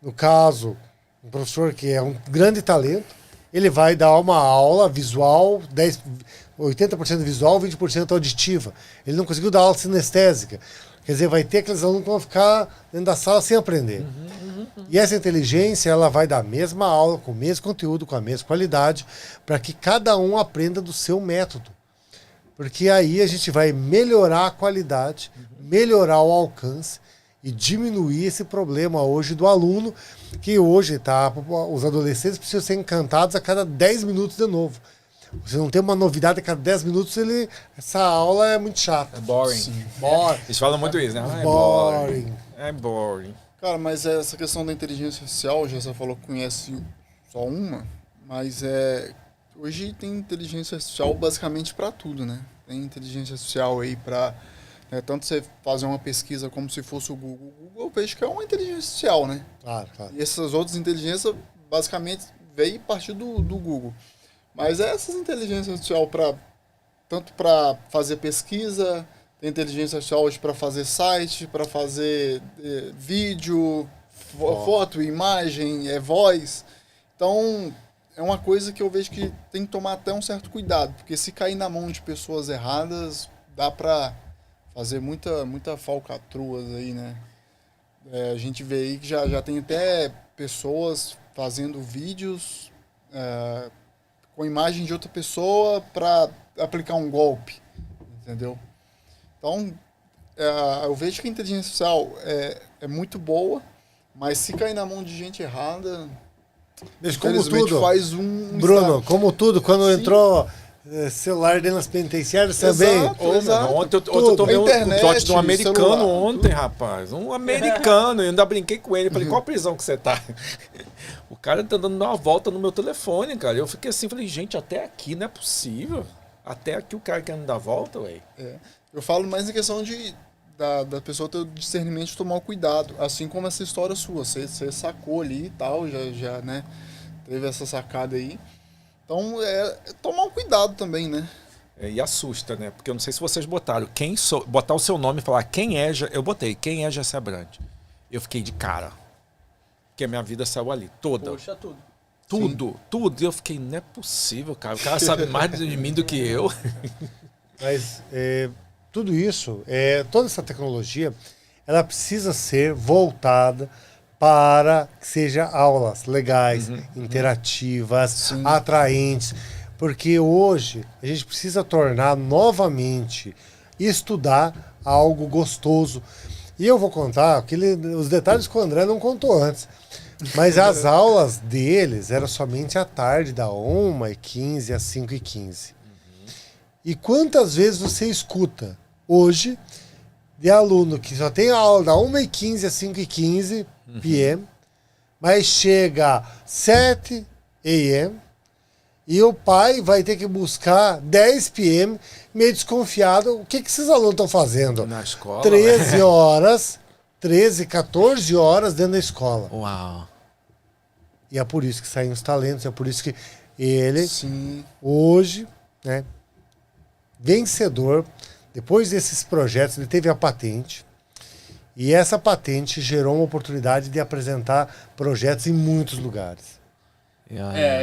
no caso, um professor que é um grande talento, ele vai dar uma aula visual, 80% visual, 20% auditiva. Ele não conseguiu dar aula sinestésica. Quer dizer, vai ter aqueles alunos que vão ficar dentro da sala sem aprender. E essa inteligência, ela vai dar a mesma aula, com o mesmo conteúdo, com a mesma qualidade, para que cada um aprenda do seu método. Porque aí a gente vai melhorar a qualidade, melhorar o alcance e diminuir esse problema hoje do aluno, que hoje os adolescentes precisam ser encantados a cada 10 minutos de novo. Você não tem uma novidade a cada 10 minutos, essa aula é muito chata.
É boring.
Boring.
Eles falam muito isso, né?
Boring.
É boring.
Cara, mas essa questão da inteligência artificial, já você falou que conhece só uma, mas hoje tem inteligência artificial basicamente para tudo, né? Tem inteligência artificial aí para tanto você fazer uma pesquisa como se fosse o Google. O Google eu vejo que é uma inteligência artificial, né?
Claro.
E essas outras inteligências basicamente veio partir do Google. Mas essas inteligências artificial tanto para fazer pesquisa, tem inteligência artificial hoje para fazer site, para fazer vídeo, foto, imagem, voz. Então, é uma coisa que eu vejo que tem que tomar até um certo cuidado, porque se cair na mão de pessoas erradas, dá para fazer muita falcatruas aí, né? A gente vê aí que já tem até pessoas fazendo vídeos com imagem de outra pessoa para aplicar um golpe, entendeu? Então, eu vejo que a inteligência artificial é muito boa, mas se cair na mão de gente errada,
Mas como
infelizmente
tudo,
faz um
Bruno,
estrago.
como tudo, quando
Sim.
entrou celular dentro das penitenciárias também.
Exato.
Ontem eu tomei um
Internet,
trote de um americano
celular,
ontem, rapaz. Um americano. Eu ainda brinquei com ele. Falei, qual prisão que você tá? O cara tá dando uma volta no meu telefone, cara. Eu fiquei assim, falei, gente, até aqui não é possível. Até aqui o cara querendo dar volta, ué.
Eu falo mais em questão da pessoa ter o discernimento de tomar o cuidado. Assim como essa história sua. Você sacou ali e tal, já né, teve essa sacada aí. Então, tomar um cuidado também, né?
E assusta, né? Porque eu não sei se vocês botaram. Botar o seu nome e falar quem é... Eu botei, quem é Jessé Brandi? Eu fiquei de cara. Porque a minha vida saiu ali, toda.
Poxa, tudo.
Tudo. E eu fiquei, não é possível, cara. O cara sabe mais de mim do que eu.
Mas tudo isso, toda essa tecnologia, ela precisa ser voltada para que seja aulas legais, interativas, atraentes. Porque hoje a gente precisa tornar novamente estudar algo gostoso. E eu vou contar os detalhes que o André não contou antes. Mas as aulas deles eram somente à tarde, da 1h15 às 5h15. E quantas vezes você escuta hoje de aluno que só tem aula da 1h15 às 5h15 p.m., mas chega 7 a.m., e o pai vai ter que buscar 10 p.m., meio desconfiado. O que esses alunos estão fazendo?
Na escola?
13 horas, 14 horas dentro da escola.
Uau.
E é por isso que saem os talentos, é por isso que ele,
Sim.
hoje, né, vencedor, depois desses projetos, ele teve a patente. E essa patente gerou uma oportunidade de apresentar projetos em muitos lugares.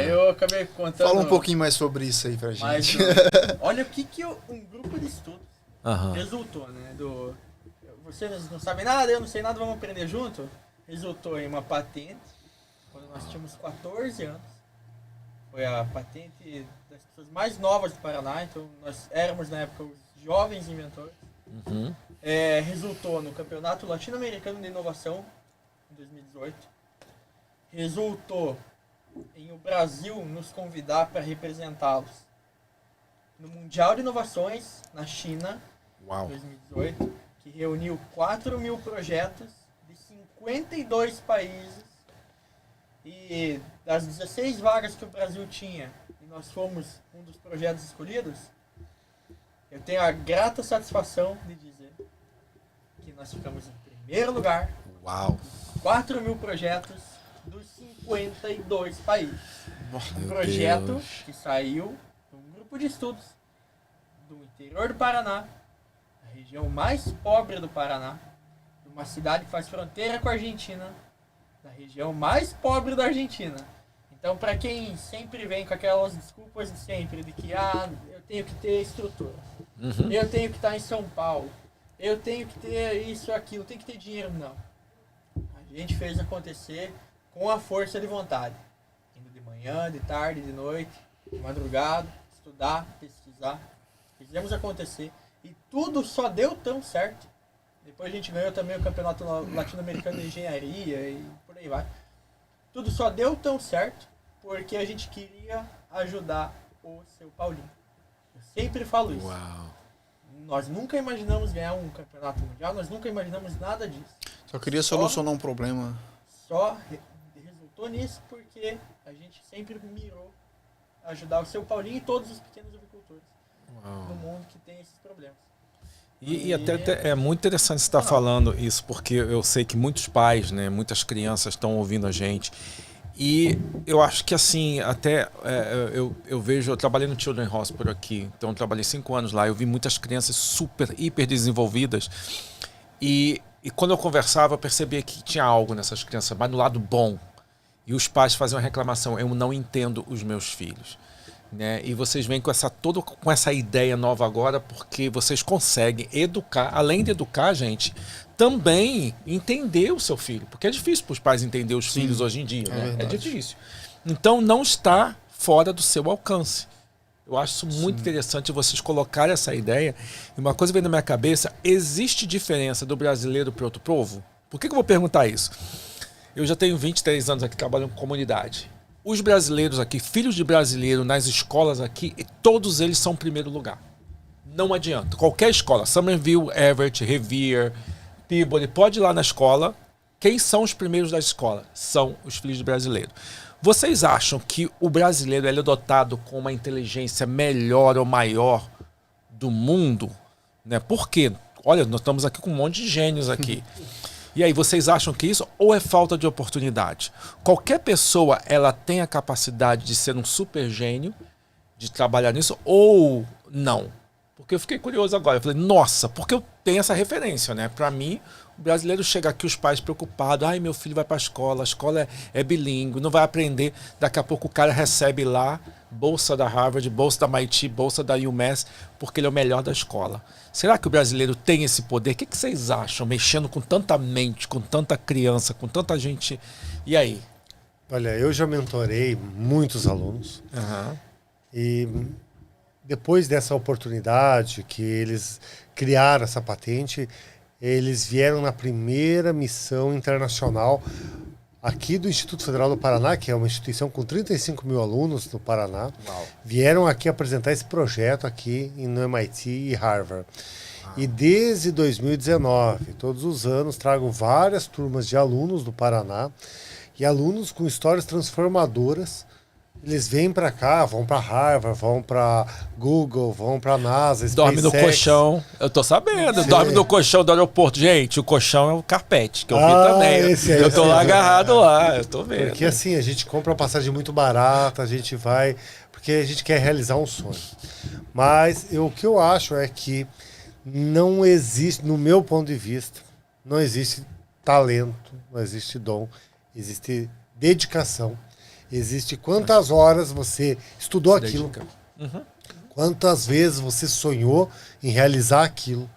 Eu acabei contando.
Fala um pouquinho mais sobre isso aí pra gente.
Mas, olha o que um grupo de estudos resultou, né? Vocês não sabem nada, eu não sei nada, vamos aprender junto? Resultou em uma patente, quando nós tínhamos 14 anos. Foi a patente das pessoas mais novas do Paraná, então nós éramos na época os jovens inventores. Resultou no Campeonato Latino-Americano de Inovação, em 2018. Resultou em o Brasil nos convidar para representá-los no Mundial de Inovações, na China, em 2018, que reuniu 4.000 projetos de 52 países. E das 16 vagas que o Brasil tinha, e nós fomos um dos projetos escolhidos, eu tenho a grata satisfação de dizer que nós ficamos em primeiro lugar.
Uau.
4.000 projetos dos 52 países. Um projeto que saiu de um grupo de estudos do interior do Paraná, a região mais pobre do Paraná, de uma cidade que faz fronteira com a Argentina, da região mais pobre da Argentina. Então, para quem sempre vem com aquelas desculpas de sempre, de que eu tenho que ter estrutura, eu tenho que estar em São Paulo, eu tenho que ter isso, aquilo, eu tenho que ter dinheiro, não. A gente fez acontecer com a força de vontade. Indo de manhã, de tarde, de noite, de madrugada, estudar, pesquisar. Fizemos acontecer. E tudo só deu tão certo. Depois a gente ganhou também o Campeonato Latino-Americano de Engenharia e por aí vai. Tudo só deu tão certo porque a gente queria ajudar o seu Paulinho. Eu sempre falo isso.
Uau.
Nós nunca imaginamos ganhar um campeonato mundial, nós nunca imaginamos nada disso.
Só queria solucionar um problema.
Só resultou nisso porque a gente sempre mirou ajudar o seu Paulinho e todos os pequenos agricultores no mundo que tem esses problemas.
E até é muito interessante você estar falando isso, porque eu sei que muitos pais, né, muitas crianças estão ouvindo a gente. E eu acho que assim, até eu vejo, eu trabalhei no Children's Hospital aqui, então eu trabalhei 5 anos lá, eu vi muitas crianças super, hiper desenvolvidas. E quando eu conversava, eu percebia que tinha algo nessas crianças, mas no lado bom. E os pais faziam a reclamação, eu não entendo os meus filhos. né? E vocês vêm com essa ideia nova agora, porque vocês conseguem educar, além de educar, gente, também entender o seu filho. Porque é difícil para os pais entender os filhos hoje em dia, né? É difícil. Então não está fora do seu alcance. Eu acho isso muito interessante vocês colocarem essa ideia. E uma coisa vem na minha cabeça, existe diferença do brasileiro para outro povo? Por que eu vou perguntar isso? Eu já tenho 23 anos aqui trabalhando com comunidade. Os brasileiros aqui, filhos de brasileiro nas escolas aqui, todos eles são primeiro lugar. Não adianta. Qualquer escola, Somerville, Everett, Revere, Peabody, pode ir lá na escola. Quem são os primeiros da escola? São os filhos de brasileiro. Vocês acham que o brasileiro ele é dotado com uma inteligência melhor ou maior do mundo? Né? Por quê? Olha, nós estamos aqui com um monte de gênios aqui. E aí, vocês acham que isso ou é falta de oportunidade? Qualquer pessoa, ela tem a capacidade de ser um super gênio, de trabalhar nisso, ou não? Porque eu fiquei curioso agora. Eu falei, nossa, porque eu tenho essa referência, né? Para mim, o brasileiro chega aqui, os pais preocupados. Ai, meu filho vai para a escola é bilíngue, não vai aprender. Daqui a pouco o cara recebe lá bolsa da Harvard, bolsa da MIT, bolsa da UMass, porque ele é o melhor da escola. Será que o brasileiro tem esse poder? O que vocês acham, mexendo com tanta mente, com tanta criança, com tanta gente? E aí?
Olha, eu já mentorei muitos alunos. E depois dessa oportunidade que eles criaram essa patente, eles vieram na primeira missão internacional aqui do Instituto Federal do Paraná, que é uma instituição com 35 mil alunos no Paraná.
Uau.
Vieram aqui apresentar esse projeto aqui no MIT e Harvard. E desde 2019, todos os anos, trago várias turmas de alunos do Paraná e alunos com histórias transformadoras. Eles vêm para cá, vão para Harvard, vão para Google, vão para NASA,
Dorme no colchão. Eu tô sabendo.
Sim.
Dorme no colchão do aeroporto. Gente, o colchão é o carpete, que eu vi também. Eu tô lá agarrado lá, eu tô vendo.
Porque assim, a gente compra uma passagem muito barata, a gente vai... Porque a gente quer realizar um sonho. Mas o que eu acho é que não existe, no meu ponto de vista, não existe talento, não existe dom, existe dedicação. Existe quantas horas você estudou aquilo, quantas vezes você sonhou em realizar aquilo,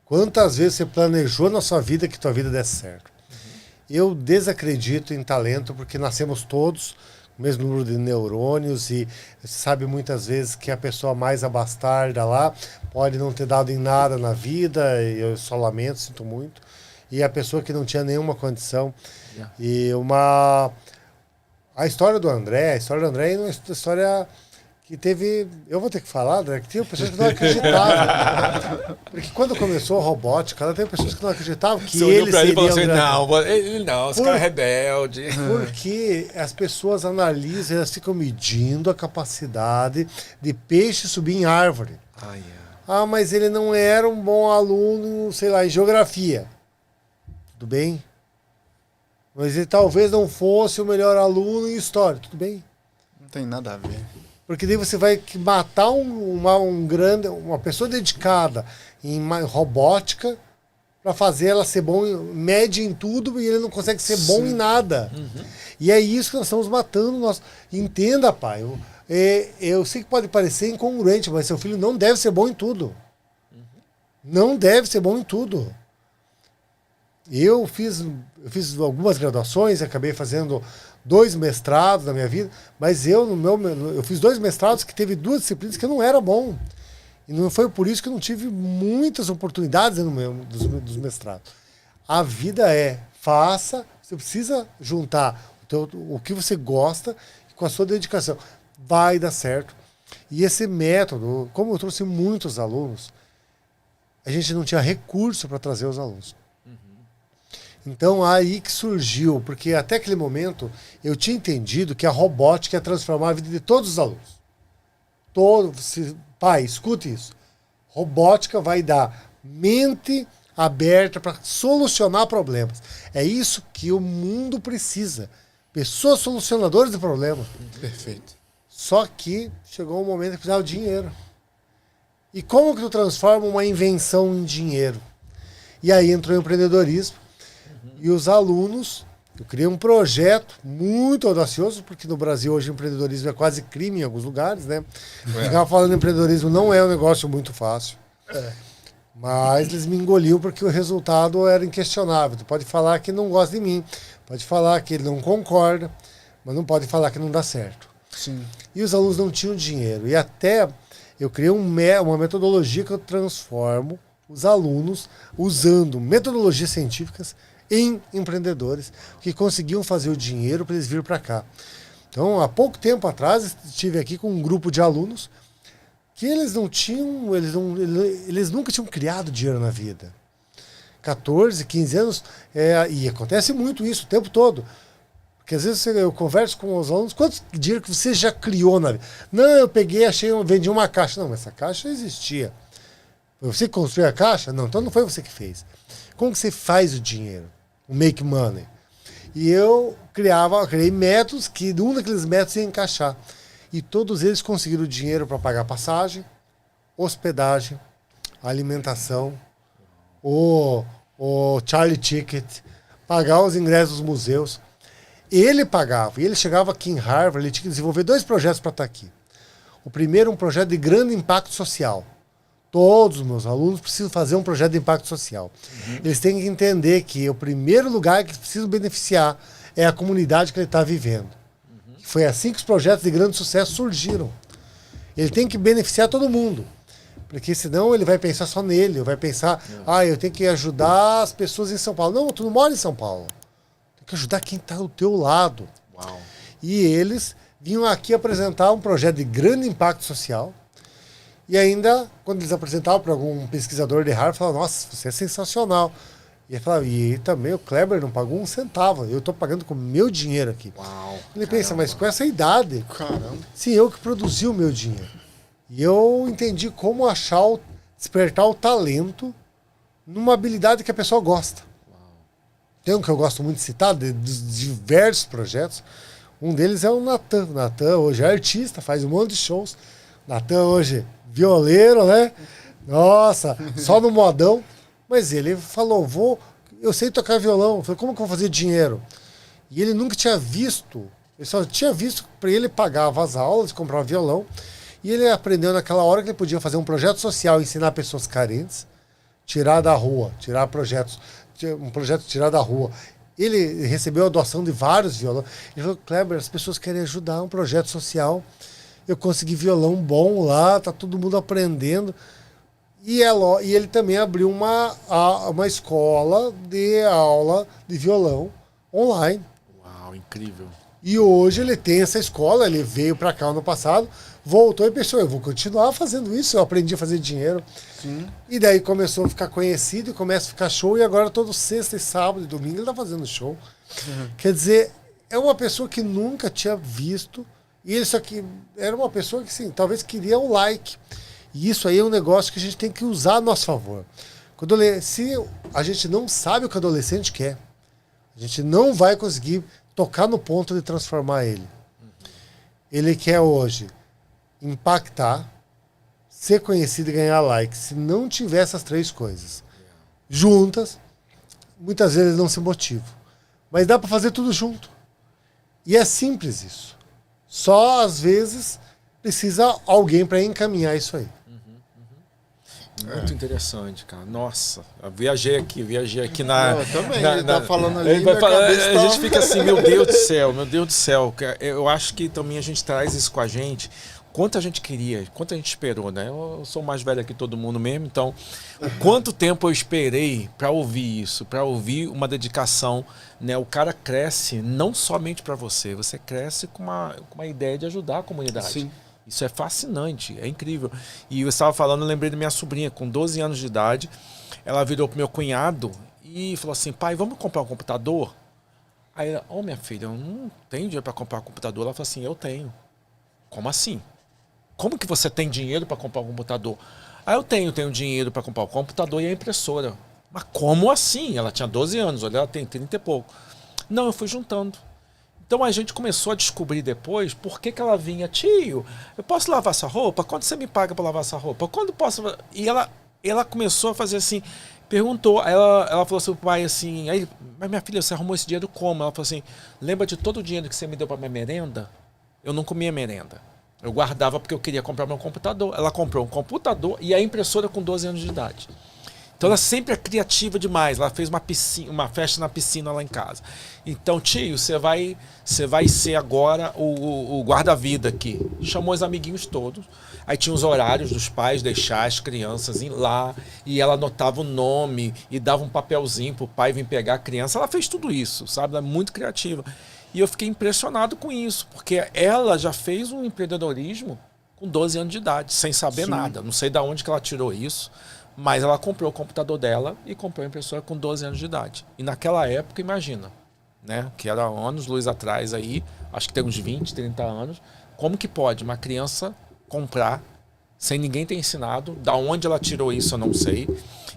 quantas vezes você planejou na sua vida que tua vida desse certo. Eu desacredito em talento porque nascemos todos com o mesmo número de neurônios e você sabe muitas vezes que a pessoa mais abastarda lá pode não ter dado em nada na vida, e eu só lamento, sinto muito, e a pessoa que não tinha nenhuma condição. E a história do André é uma história que teve... Eu vou ter que falar, André, que tinha pessoas que não acreditavam. Porque quando começou a robótica, ela teve pessoas que não acreditavam que ele seria...
Ele não, esse cara é rebelde.
Porque as pessoas analisam, elas ficam medindo a capacidade de peixe subir em árvore. Ah, mas ele não era um bom aluno, sei lá, em geografia. Tudo bem? Mas ele talvez não fosse o melhor aluno em história. Tudo bem?
Não tem nada a ver.
Porque daí você vai matar uma pessoa dedicada em robótica para fazer ela ser bom, média em tudo, e ele não consegue ser bom em nada. E é isso que nós estamos matando. Entenda, pai. Eu sei que pode parecer incongruente, mas seu filho não deve ser bom em tudo. Não deve ser bom em tudo. Eu fiz algumas graduações, acabei fazendo 2 mestrados na minha vida, mas eu fiz 2 mestrados que teve 2 disciplinas que eu não era bom. E não foi por isso que eu não tive muitas oportunidades dos mestrados. A vida faça, você precisa juntar o que você gosta com a sua dedicação. Vai dar certo. E esse método, como eu trouxe muitos alunos, a gente não tinha recurso para trazer os alunos. Então, aí que surgiu, porque até aquele momento eu tinha entendido que a robótica ia transformar a vida de todos os alunos. Pai, escute isso. Robótica vai dar mente aberta para solucionar problemas. É isso que o mundo precisa. Pessoas solucionadoras de problemas.
Perfeito.
Só que chegou um momento que precisava de dinheiro. E como que tu transforma uma invenção em dinheiro? E aí entrou o empreendedorismo. E os alunos Eu criei um projeto muito audacioso, porque no Brasil hoje empreendedorismo é quase crime em alguns lugares, né? Ficar falando em empreendedorismo não é um negócio muito fácil. Mas eles me engoliam porque o resultado era inquestionável. Tu pode falar que não gosta de mim, pode falar que ele não concorda, mas não pode falar que não dá certo.
Sim.
E os alunos não tinham dinheiro. E até eu criei uma metodologia que eu transformo os alunos usando metodologias científicas em empreendedores que conseguiam fazer o dinheiro para eles vir para cá. Então, há pouco tempo atrás, estive aqui com um grupo de alunos que eles nunca tinham criado dinheiro na vida. 14, 15 anos, e acontece muito isso o tempo todo. Porque às vezes eu converso com os alunos, quanto dinheiro que você já criou na vida? Não, eu peguei, vendi uma caixa. Não, mas essa caixa existia. Foi você que construiu a caixa? Não, então não foi você que fez. Como que você faz o dinheiro? O make money. E eu criei métodos que um daqueles métodos ia encaixar. E todos eles conseguiram dinheiro para pagar passagem, hospedagem, alimentação, o Charlie Ticket, pagar os ingressos dos museus. Ele pagava, e ele chegava aqui em Harvard, ele tinha que desenvolver 2 projetos para estar aqui. O primeiro, um projeto de grande impacto social. Todos os meus alunos precisam fazer um projeto de impacto social. Eles têm que entender que o primeiro lugar que eles precisam beneficiar é a comunidade que ele está vivendo. Foi assim que os projetos de grande sucesso surgiram. Ele tem que beneficiar todo mundo. Porque senão ele vai pensar só nele, vai pensar, eu tenho que ajudar as pessoas em São Paulo. Não, tu não mora em São Paulo. Tem que ajudar quem está do teu lado.
Uau.
E eles vinham aqui apresentar um projeto de grande impacto social. E ainda, quando eles apresentavam para algum pesquisador de Harvard, falavam, nossa, você é sensacional. E ele falava, e também o Kleber não pagou um centavo, eu estou pagando com o meu dinheiro aqui.
Uau,
ele pensa, mas com essa idade,
Caramba.
sim, eu que produzi o meu dinheiro. E eu entendi como despertar o talento numa habilidade que a pessoa gosta. Tem um que eu gosto muito de citar, dos diversos projetos. Um deles é o Natan. O Natan hoje é artista, faz um monte de shows. Natan hoje, violeiro, né? Nossa, só no modão. Mas ele falou, eu sei tocar violão. Eu falei, como que eu vou fazer dinheiro? E ele nunca tinha visto, ele só tinha visto que para ele pagava as aulas, comprava violão. E ele aprendeu naquela hora que ele podia fazer um projeto social, ensinar pessoas carentes, tirar da rua, um projeto tirar da rua. Ele recebeu a doação de vários violões. Ele falou, Kleber, as pessoas querem ajudar um projeto social. Eu consegui violão bom lá, tá todo mundo aprendendo. E ele também abriu uma escola de aula de violão online.
Uau, incrível.
E hoje ele tem essa escola, ele veio para cá ano passado, voltou e pensou, eu vou continuar fazendo isso, eu aprendi a fazer dinheiro.
Sim.
E daí começou a ficar conhecido e começa a ficar show, e agora todo sexta e sábado e domingo ele tá fazendo show. Quer dizer, é uma pessoa que nunca tinha visto, e ele só que era uma pessoa que, sim, talvez queria um like. E isso aí é um negócio que a gente tem que usar a nosso favor. Se a gente não sabe o que o adolescente quer, a gente não vai conseguir tocar no ponto de transformar ele. Ele quer hoje impactar, ser conhecido e ganhar like. Se não tiver essas 3 coisas juntas, muitas vezes não se motiva. Mas dá para fazer tudo junto. E é simples isso. Só às vezes precisa alguém para encaminhar isso aí.
Muito interessante, cara. Nossa, eu viajei aqui na...
Eu também, ele tá falando ali,
ele vai
minha
falar,
cabeça
a
tá-
gente fica assim, meu Deus do céu. Eu acho que também a gente traz isso com a gente. Quanto a gente queria, quanto a gente esperou, né? Eu sou mais velho que todo mundo mesmo, então o quanto tempo eu esperei para ouvir isso, para ouvir uma dedicação, né? O cara cresce não somente para você, você cresce com uma ideia de ajudar a comunidade.
Sim.
Isso é fascinante, é incrível. E eu estava falando, eu lembrei da minha sobrinha, com 12 anos de idade, ela virou pro meu cunhado e falou assim, pai, vamos comprar um computador? Aí ela, minha filha, eu não tenho dinheiro para comprar um computador. Ela falou assim, eu tenho. Como assim? Como que você tem dinheiro para comprar um computador? Eu tenho dinheiro para comprar o computador e a impressora. Mas como assim? Ela tinha 12 anos, olha, ela tem 30 e pouco. Não, eu fui juntando. Então a gente começou a descobrir depois por que ela vinha, tio, eu posso lavar essa roupa? Quando você me paga para lavar essa roupa? Quando posso? E ela ela começou a fazer assim, perguntou, ela falou assim pro pai assim, aí, mas minha filha, você arrumou esse dinheiro como? Ela falou assim, lembra de todo o dinheiro que você me deu pra minha merenda? Eu não comia merenda. Eu guardava porque eu queria comprar meu computador. Ela comprou um computador e a impressora com 12 anos de idade. Então ela sempre é criativa demais. Ela fez uma festa na piscina lá em casa. Então, tio, você vai ser agora o guarda-vida aqui. Chamou os amiguinhos todos. Aí tinha os horários dos pais deixar as crianças ir lá. E ela anotava o nome e dava um papelzinho pro pai vir pegar a criança. Ela fez tudo isso, sabe? Ela é muito criativa. E eu fiquei impressionado com isso. Porque ela já fez um empreendedorismo com 12 anos de idade, sem saber nada. Não sei de onde que ela tirou isso. Mas ela comprou o computador dela e comprou a impressora com 12 anos de idade. E naquela época, imagina, né? Que era anos-luz atrás aí, acho que tem uns 20, 30 anos. Como que pode uma criança comprar sem ninguém ter ensinado? Da onde ela tirou isso, eu não sei.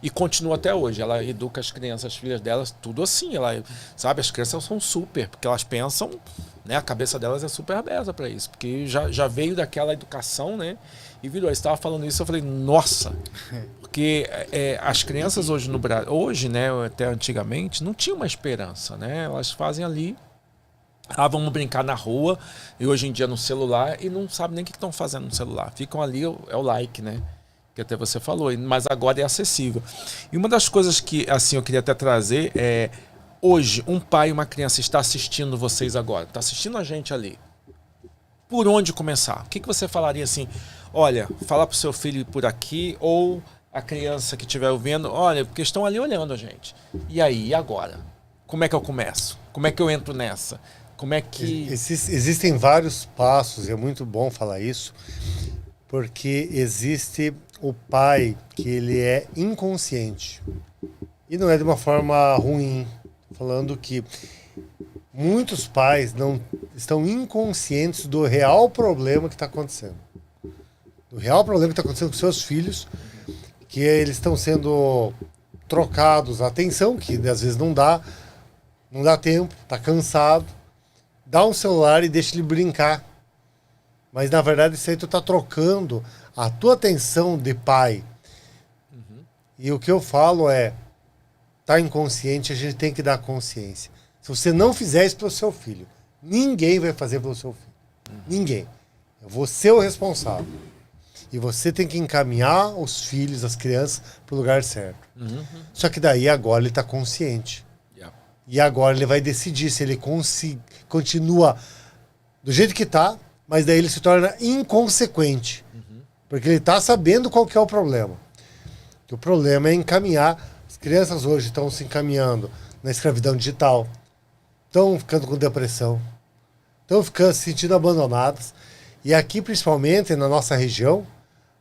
E continua até hoje. Ela educa as crianças, as filhas delas, tudo assim. Ela, sabe, as crianças são super, porque elas pensam, né? A cabeça delas é super aberta para isso. Porque já veio daquela educação, né? E virou. Você estava falando isso, eu falei, nossa... Porque as crianças hoje no Brasil, hoje, né, até antigamente, não tinha uma esperança, né? Elas fazem ali, vamos brincar na rua, e hoje em dia no celular, e não sabem nem o que estão fazendo no celular. Ficam ali, é o like, né? Que até você falou, mas agora é acessível. E uma das coisas que, assim, eu queria até trazer é, hoje, um pai e uma criança está assistindo vocês agora, está assistindo a gente ali. Por onde começar? O que você falaria assim, olha, fala pro seu filho ir por aqui, ou... a criança que estiver ouvindo, olha, porque estão ali olhando a gente. E aí, e agora? Como é que eu começo? Como é que eu entro nessa? Como é que...
Existem vários passos, e é muito bom falar isso, porque existe o pai que ele é inconsciente. E não é de uma forma ruim. Falando que muitos pais não estão inconscientes do real problema que está acontecendo. Do real problema que está acontecendo com seus filhos, que eles estão sendo trocados a atenção, que às vezes não dá tempo, tá cansado, dá um celular e deixa ele brincar. Mas na verdade isso aí tu tá trocando a tua atenção de pai. E o que eu falo é, tá inconsciente, a gente tem que dar consciência. Se você não fizer isso pelo seu filho, ninguém vai fazer pelo seu filho. Ninguém. Eu vou ser o responsável. E você tem que encaminhar os filhos, as crianças, para o lugar certo. Só que daí agora ele está consciente. E agora ele vai decidir se ele continua do jeito que está, mas daí ele se torna inconsequente. Porque ele está sabendo qual que é o problema. Que o problema é encaminhar. As crianças hoje estão se encaminhando na escravidão digital. Estão ficando com depressão. Estão ficando se sentindo abandonadas. E aqui, principalmente, na nossa região,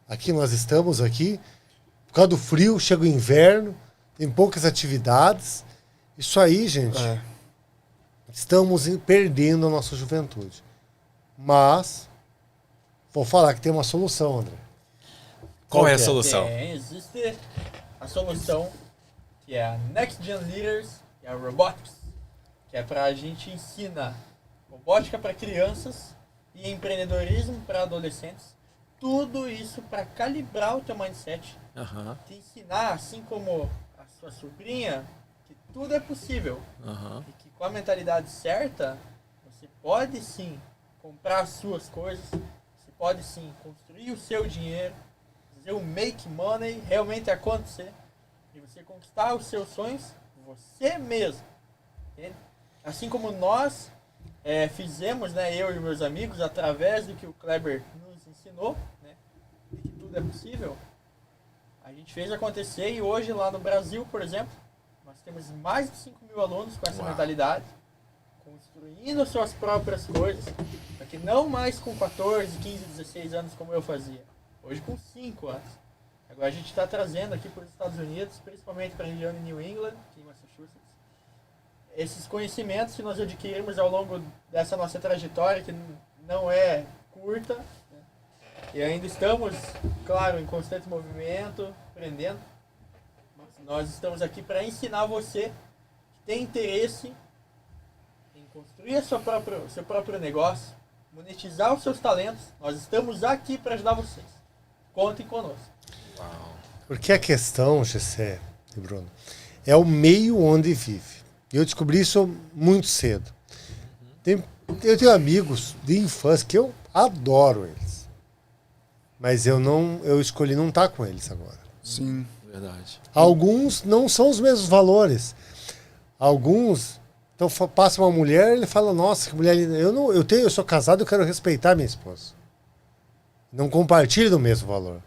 aqui nós estamos aqui, por causa do frio, chega o inverno, tem poucas atividades. Isso aí, gente, estamos perdendo a nossa juventude. Mas, vou falar que tem uma solução, André.
Qual é a solução?
Existe a solução, que é a Next Gen Leaders, que é a Robotics, que é pra gente ensinar robótica para crianças e empreendedorismo para adolescentes. Tudo isso para calibrar o teu mindset, te ensinar, assim como a sua sobrinha, que tudo é possível. E que com a mentalidade certa, você pode sim comprar as suas coisas, você pode sim construir o seu dinheiro, fazer o make money realmente acontecer, e você conquistar os seus sonhos você mesmo. Entende? Assim como nós fizemos, né, eu e meus amigos, através do que o Kleber nos ensinou, né, de que tudo é possível, a gente fez acontecer. E hoje lá no Brasil, por exemplo, nós temos mais de 5 mil alunos com essa mentalidade, construindo suas próprias coisas, só que não mais com 14, 15, 16 anos como eu fazia, hoje com 5 anos. Agora a gente está trazendo aqui para os Estados Unidos, principalmente para a região de New England, aqui em Massachusetts, esses conhecimentos que nós adquirimos ao longo dessa nossa trajetória, que não é curta, né? E ainda estamos, claro, em constante movimento, aprendendo. Mas nós estamos aqui para ensinar você que tem interesse em construir seu próprio negócio, monetizar os seus talentos. Nós estamos aqui para ajudar vocês. Contem conosco.
Uau.
Porque a questão, Gessé e Bruno, é o meio onde vive. E eu descobri isso muito cedo. Eu tenho amigos de infância que eu adoro eles. Mas eu escolhi não estar com eles agora.
Sim.
Verdade.
Alguns não são os mesmos valores. Alguns, então passa uma mulher, ele fala, nossa, que mulher linda. Eu sou casado, eu quero respeitar minha esposa. Não compartilho do mesmo valor.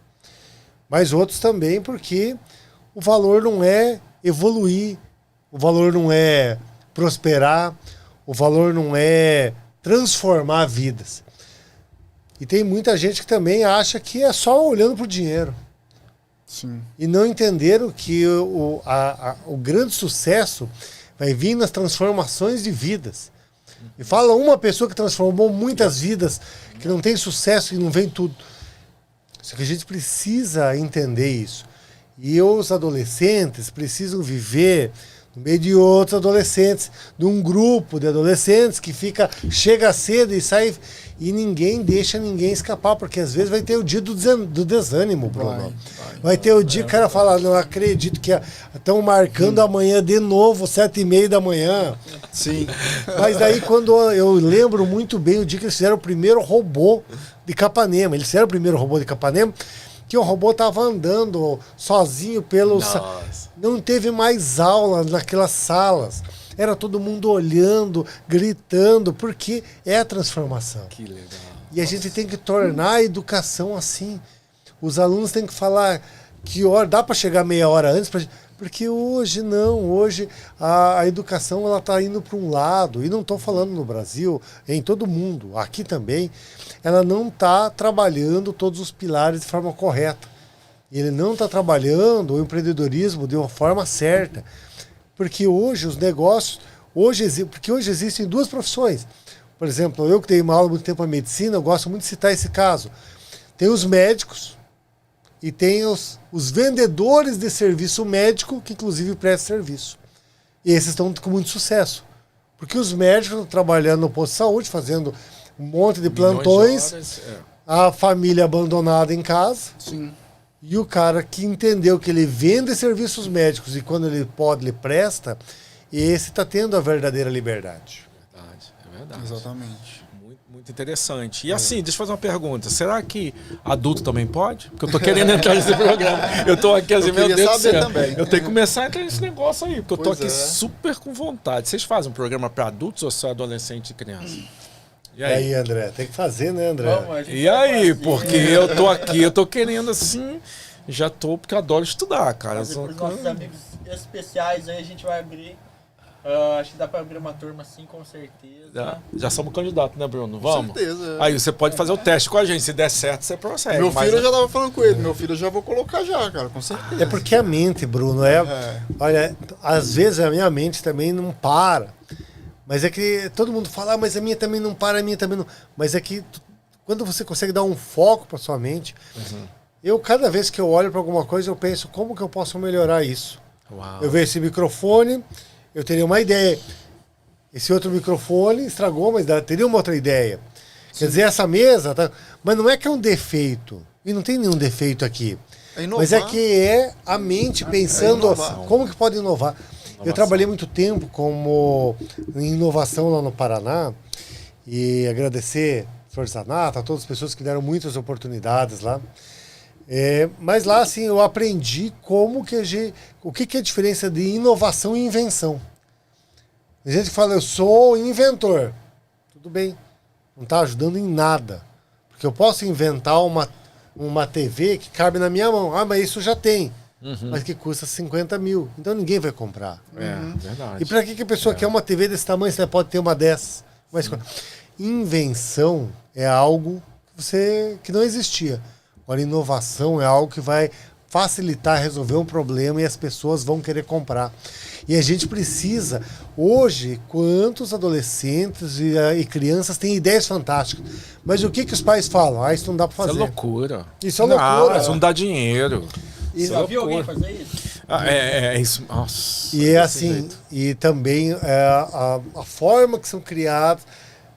Mas outros também, porque o valor não é evoluir, o valor não é prosperar, o valor não é transformar vidas. E tem muita gente que também acha que é só olhando para o dinheiro.
Sim.
E não entenderam que o grande sucesso vai vir nas transformações de vidas. E fala uma pessoa que transformou muitas vidas, que não tem sucesso e não vem tudo. Só que a gente precisa entender isso. E os adolescentes precisam viver no meio de outros adolescentes, de um grupo de adolescentes que chega cedo e sai, e ninguém deixa ninguém escapar, porque às vezes vai ter o dia do desânimo, Bruno. Vai ter o dia que o cara fala, não acredito que estão marcando amanhã de novo, 7h30 da manhã.
Sim.
Mas daí quando eu lembro muito bem o dia que eles fizeram o primeiro robô de Capanema. Eles fizeram o primeiro robô de Capanema, que o robô estava andando sozinho não teve mais aula naquelas salas. Era todo mundo olhando, gritando, porque é a transformação.
Que legal.
E a gente tem que tornar a educação assim. Os alunos têm que falar que hora, dá para chegar meia hora antes, porque hoje não, hoje a educação ela está indo para um lado, e não estou falando no Brasil, em todo mundo, aqui também, ela não está trabalhando todos os pilares de forma correta. Ele não está trabalhando o empreendedorismo de uma forma certa. Porque hoje os negócios, porque hoje existem duas profissões. Por exemplo, eu que dei uma aula muito tempo a medicina, eu gosto muito de citar esse caso. Tem os médicos e tem os vendedores de serviço médico, que inclusive prestam serviço. E esses estão com muito sucesso. Porque os médicos estão trabalhando no posto de saúde, fazendo um monte de plantões, a família abandonada em casa.
Sim.
E o cara que entendeu que ele vende serviços médicos e quando ele pode, ele presta, esse está tendo a verdadeira liberdade.
É verdade.
Exatamente.
Muito, muito interessante. E assim, deixa eu fazer uma pergunta. Será que adulto também pode? Porque eu tô querendo entrar nesse programa. Eu tô aqui assim, meu Deus do céu.
Também.
Eu tenho que começar a entrar nesse negócio aí, porque eu tô
Pois
aqui
é.
super com vontade. Vocês fazem um programa para adultos ou só adolescente e criança? E
E aí, André? Tem que fazer, né, André?
Vamos, a gente
E
vai
aí,
fazer.
porque eu tô aqui, eu tô querendo assim, porque eu adoro estudar, cara.
Mas depois nossos amigos especiais aí a gente vai abrir. Acho que dá pra abrir uma turma assim, com certeza.
Já somos candidatos, né, Bruno? Vamos?
Com certeza.
Aí você pode fazer o teste com a gente. Se der certo, você prossegue.
Meu
mas,
filho, eu já tava falando com ele. Meu filho eu já vou colocar já, cara, com certeza.
É porque a mente, Bruno, olha, às vezes a minha mente também não para. Mas é que todo mundo fala, mas a minha também não para, a minha também não. Mas é que quando você consegue dar um foco para sua mente, cada vez que eu olho para alguma coisa, eu penso, como que eu posso melhorar isso?
Uau.
Eu vejo esse microfone, eu teria uma ideia. Esse outro microfone estragou, mas teria uma outra ideia. Quer dizer, essa mesa, mas não é que é um defeito. E não tem nenhum defeito aqui.
É inovar.
Mas é que é a mente pensando como que pode inovar. Eu trabalhei muito tempo em inovação lá no Paraná e agradecer Flor Zanata, a todas as pessoas que deram muitas oportunidades lá. Mas lá, assim, eu aprendi o que é a diferença de inovação e invenção. A gente fala, eu sou inventor. Tudo bem, não está ajudando em nada. Porque eu posso inventar uma TV que cabe na minha mão. Ah, mas isso já tem. Mas que custa 50 mil. Então ninguém vai comprar.
Verdade.
E para que a pessoa quer uma TV desse tamanho, você pode ter uma dessas? Mas, invenção é algo que não existia. Agora, inovação é algo que vai facilitar resolver um problema e as pessoas vão querer comprar. E a gente precisa, hoje, quantos adolescentes e crianças têm ideias fantásticas. Mas o que os pais falam? Isso não dá para fazer.
Isso é loucura.
Isso é loucura.
Isso não dá dinheiro.
Já viu alguém fazer isso?
É isso. Nossa.
E é assim, e também a forma que são criados.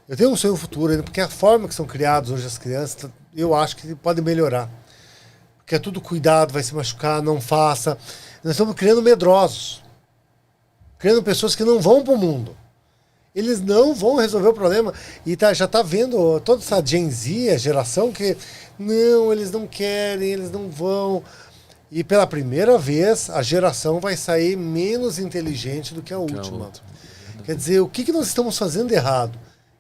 Eu tenho um sonho futuro ainda, porque a forma que são criados hoje as crianças, eu acho que pode melhorar. quer tudo cuidado, vai se machucar, não faça. Nós estamos criando medrosos. Criando pessoas que não vão para o mundo. Eles não vão resolver o problema. E já está vendo toda essa Gen Z, a geração que não, eles não querem, eles não vão. E pela primeira vez, a geração vai sair menos inteligente do que a última. Quer dizer, o que nós estamos fazendo errado?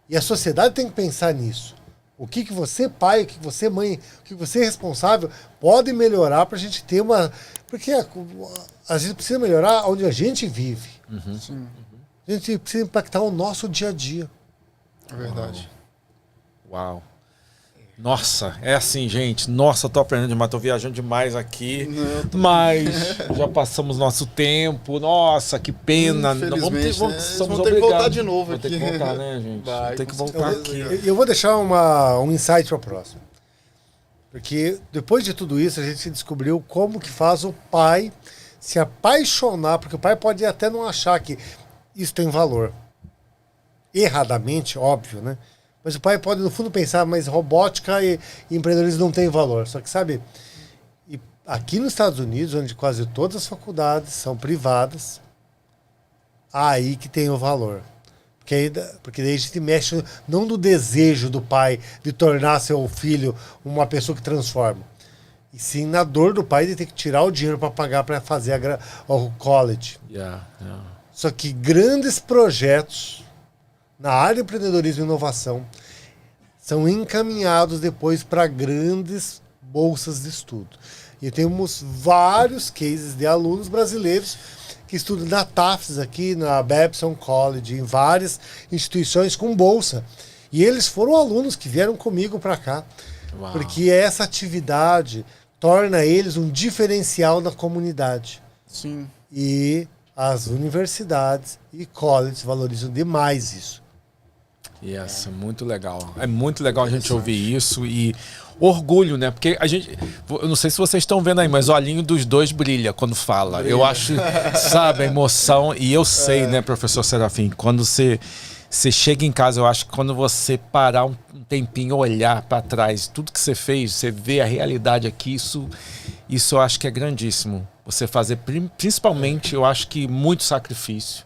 E a sociedade tem que pensar nisso. O que você, pai, o que você, mãe, o que você, responsável, pode melhorar para a gente ter uma... Porque a gente precisa melhorar onde a gente vive.
Sim.
A gente precisa impactar o nosso dia a dia.
É verdade.
Uau. Nossa, é assim, gente. Nossa, tô aprendendo demais, tô viajando demais aqui. Mas já passamos nosso tempo. Nossa, que pena.
Infelizmente,
Somos
vão ter que voltar
obrigados.
de novo
Vou ter
aqui.
que voltar, né, gente?
Vai,
Vou ter que
com
voltar
certeza.
aqui.
Eu vou deixar um insight para a próxima. Porque depois de tudo isso, a gente descobriu como que faz o pai se apaixonar, porque o pai pode até não achar que isso tem valor. Erradamente, óbvio, né? Mas o pai pode, no fundo, pensar, mas robótica e empreendedorismo não tem valor. Só que, sabe, e aqui nos Estados Unidos, onde quase todas as faculdades são privadas, aí que tem o valor. Porque daí a gente mexe não no desejo do pai de tornar seu filho uma pessoa que transforma, e sim na dor do pai de ter que tirar o dinheiro para pagar para fazer o college. Só que grandes projetos na área de empreendedorismo e inovação são encaminhados depois para grandes bolsas de estudo. E temos vários cases de alunos brasileiros que estudam na Tufts aqui, na Babson College, em várias instituições com bolsa. E eles foram alunos que vieram comigo para cá.
Uau.
Porque essa atividade torna eles um diferencial na comunidade.
Sim.
E as universidades e colleges valorizam demais isso.
Yes, muito legal. É muito legal a gente ouvir isso e orgulho, né? Porque a gente, eu não sei se vocês estão vendo aí, mas o olhinho dos dois brilha quando fala. Eu acho, sabe, a emoção. E eu sei, né, professor Serafim, quando você chega em casa, eu acho que quando você parar um tempinho, olhar para trás, tudo que você fez, você vê a realidade aqui, isso eu acho que é grandíssimo. Você fazer, principalmente, eu acho que muito sacrifício.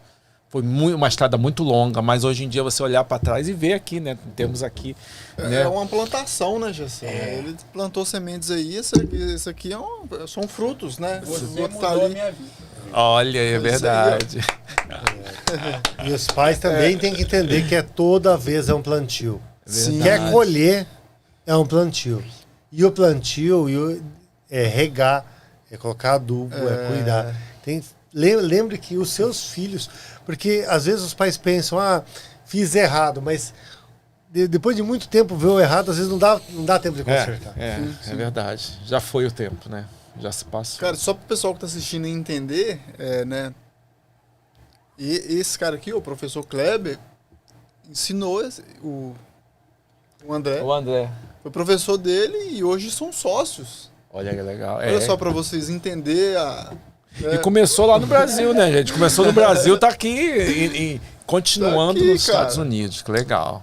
Foi uma estrada muito longa, mas hoje em dia você olhar para trás e ver aqui, né? Temos aqui. Né?
É uma plantação, né, Gerson? Ele plantou sementes aí, isso aqui são frutos, né?
Você
O outro
mudou
tá
a
ali.
minha vida.
Olha, é
isso
verdade.
E os pais também têm que entender que toda vez é um plantio.
Sim.
Quer colher, é um plantio. E o plantio é regar, é colocar adubo, é cuidar. Lembre que os seus filhos... Porque às vezes os pais pensam, fiz errado, mas depois de muito tempo ver o errado, às vezes não dá tempo de consertar.
É verdade. Já foi o tempo, né? Já se passou.
Cara, só pro pessoal que tá assistindo entender, né? E esse cara aqui, o professor Kleber, ensinou o André.
O André.
Foi professor dele e hoje são sócios.
Olha que legal.
Olha só para vocês entenderem
E começou lá no Brasil, né, gente? Começou no Brasil, tá aqui e continuando
tá aqui,
nos
cara.
Estados Unidos. Que legal.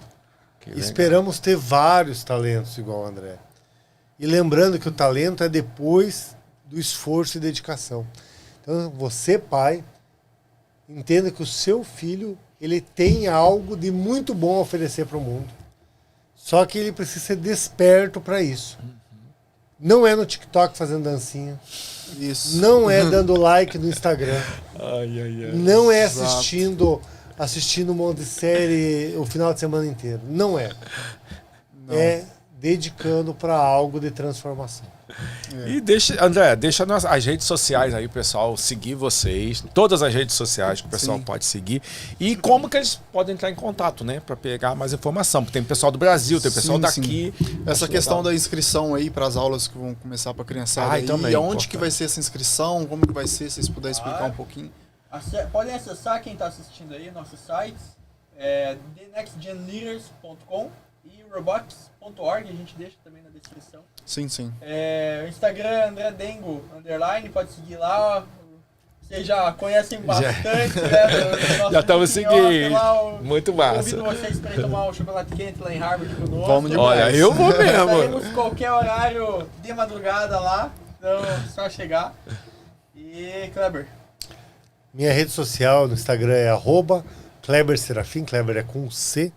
Esperamos ter vários talentos igual o André. E lembrando que o talento é depois do esforço e dedicação. Então, você, pai, entenda que o seu filho ele tem algo de muito bom a oferecer para o mundo. Só que ele precisa ser desperto para isso. Não é no TikTok fazendo dancinha.
Isso.
Não é dando like no Instagram. Não é
Exato.
assistindo um monte de série o final de semana inteiro. Não é.
Não.
É dedicando para algo de transformação.
E André, deixa as redes sociais aí, pessoal, seguir vocês, todas as redes sociais que o pessoal
Sim.
pode seguir. E como que eles podem entrar em contato, né? Para pegar mais informação. Porque tem pessoal do Brasil, tem pessoal
Sim,
daqui.
Essa
Acho
questão
legal.
da inscrição aí para as aulas que vão começar para criançada aí,
também,
e aonde
importante.
que vai ser essa inscrição, como que vai ser, se vocês puderem explicar um pouquinho.
Podem acessar, quem está assistindo aí, nossos sites, thenextgenleaders.com e robotics.org, a gente deixa também na descrição.
Sim, sim.
O Instagram André Dengo _, pode seguir lá. Vocês já conhecem bastante, né?
Já estamos seguindo. Muito massa.
Convido vocês para ir tomar um chocolate quente lá em Harvard conosco.
Vamos demais.
Olha, eu vou mesmo.
Estaremos qualquer horário de madrugada lá. Então, só chegar. E, Kleber?
Minha rede social no Instagram é @KleberSerafim. Kleber é com C,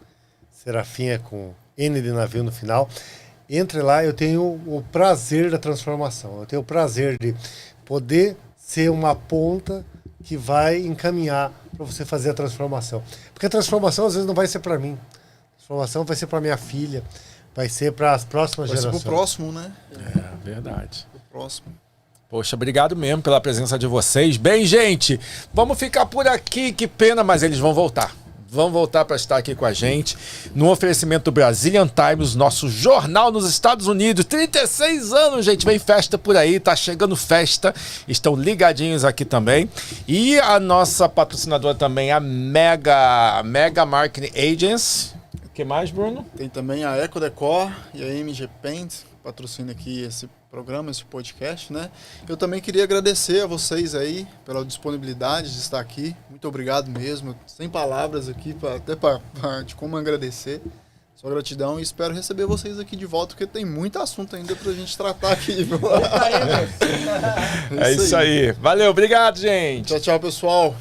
Serafim é com N de navio no final. Entre lá, eu tenho o prazer da transformação. Eu tenho o prazer de poder ser uma ponta que vai encaminhar para você fazer a transformação. Porque a transformação às vezes não vai ser para mim. A transformação vai ser para minha filha, vai ser para as próximas gerações.
Vai ser pro próximo, né?
É verdade.
Pro próximo.
Poxa, obrigado mesmo pela presença de vocês. Bem, gente, vamos ficar por aqui. Que pena, mas eles vão voltar. Vão voltar para estar aqui com a gente no oferecimento do Brazilian Times, nosso jornal nos Estados Unidos. 36 anos, gente. Vem festa por aí, tá chegando festa. Estão ligadinhos aqui também. E a nossa patrocinadora também, a Mega Marketing Agency. O que mais, Bruno?
Tem também a Eco Decor e a MG Paint, patrocina aqui esse programa, esse podcast, né? Eu também queria agradecer a vocês aí pela disponibilidade de estar aqui. Muito obrigado mesmo. Sem palavras aqui, de como agradecer. Só gratidão e espero receber vocês aqui de volta, porque tem muito assunto ainda pra gente tratar aqui.
É isso aí. Valeu, obrigado, gente.
Tchau, tchau, pessoal.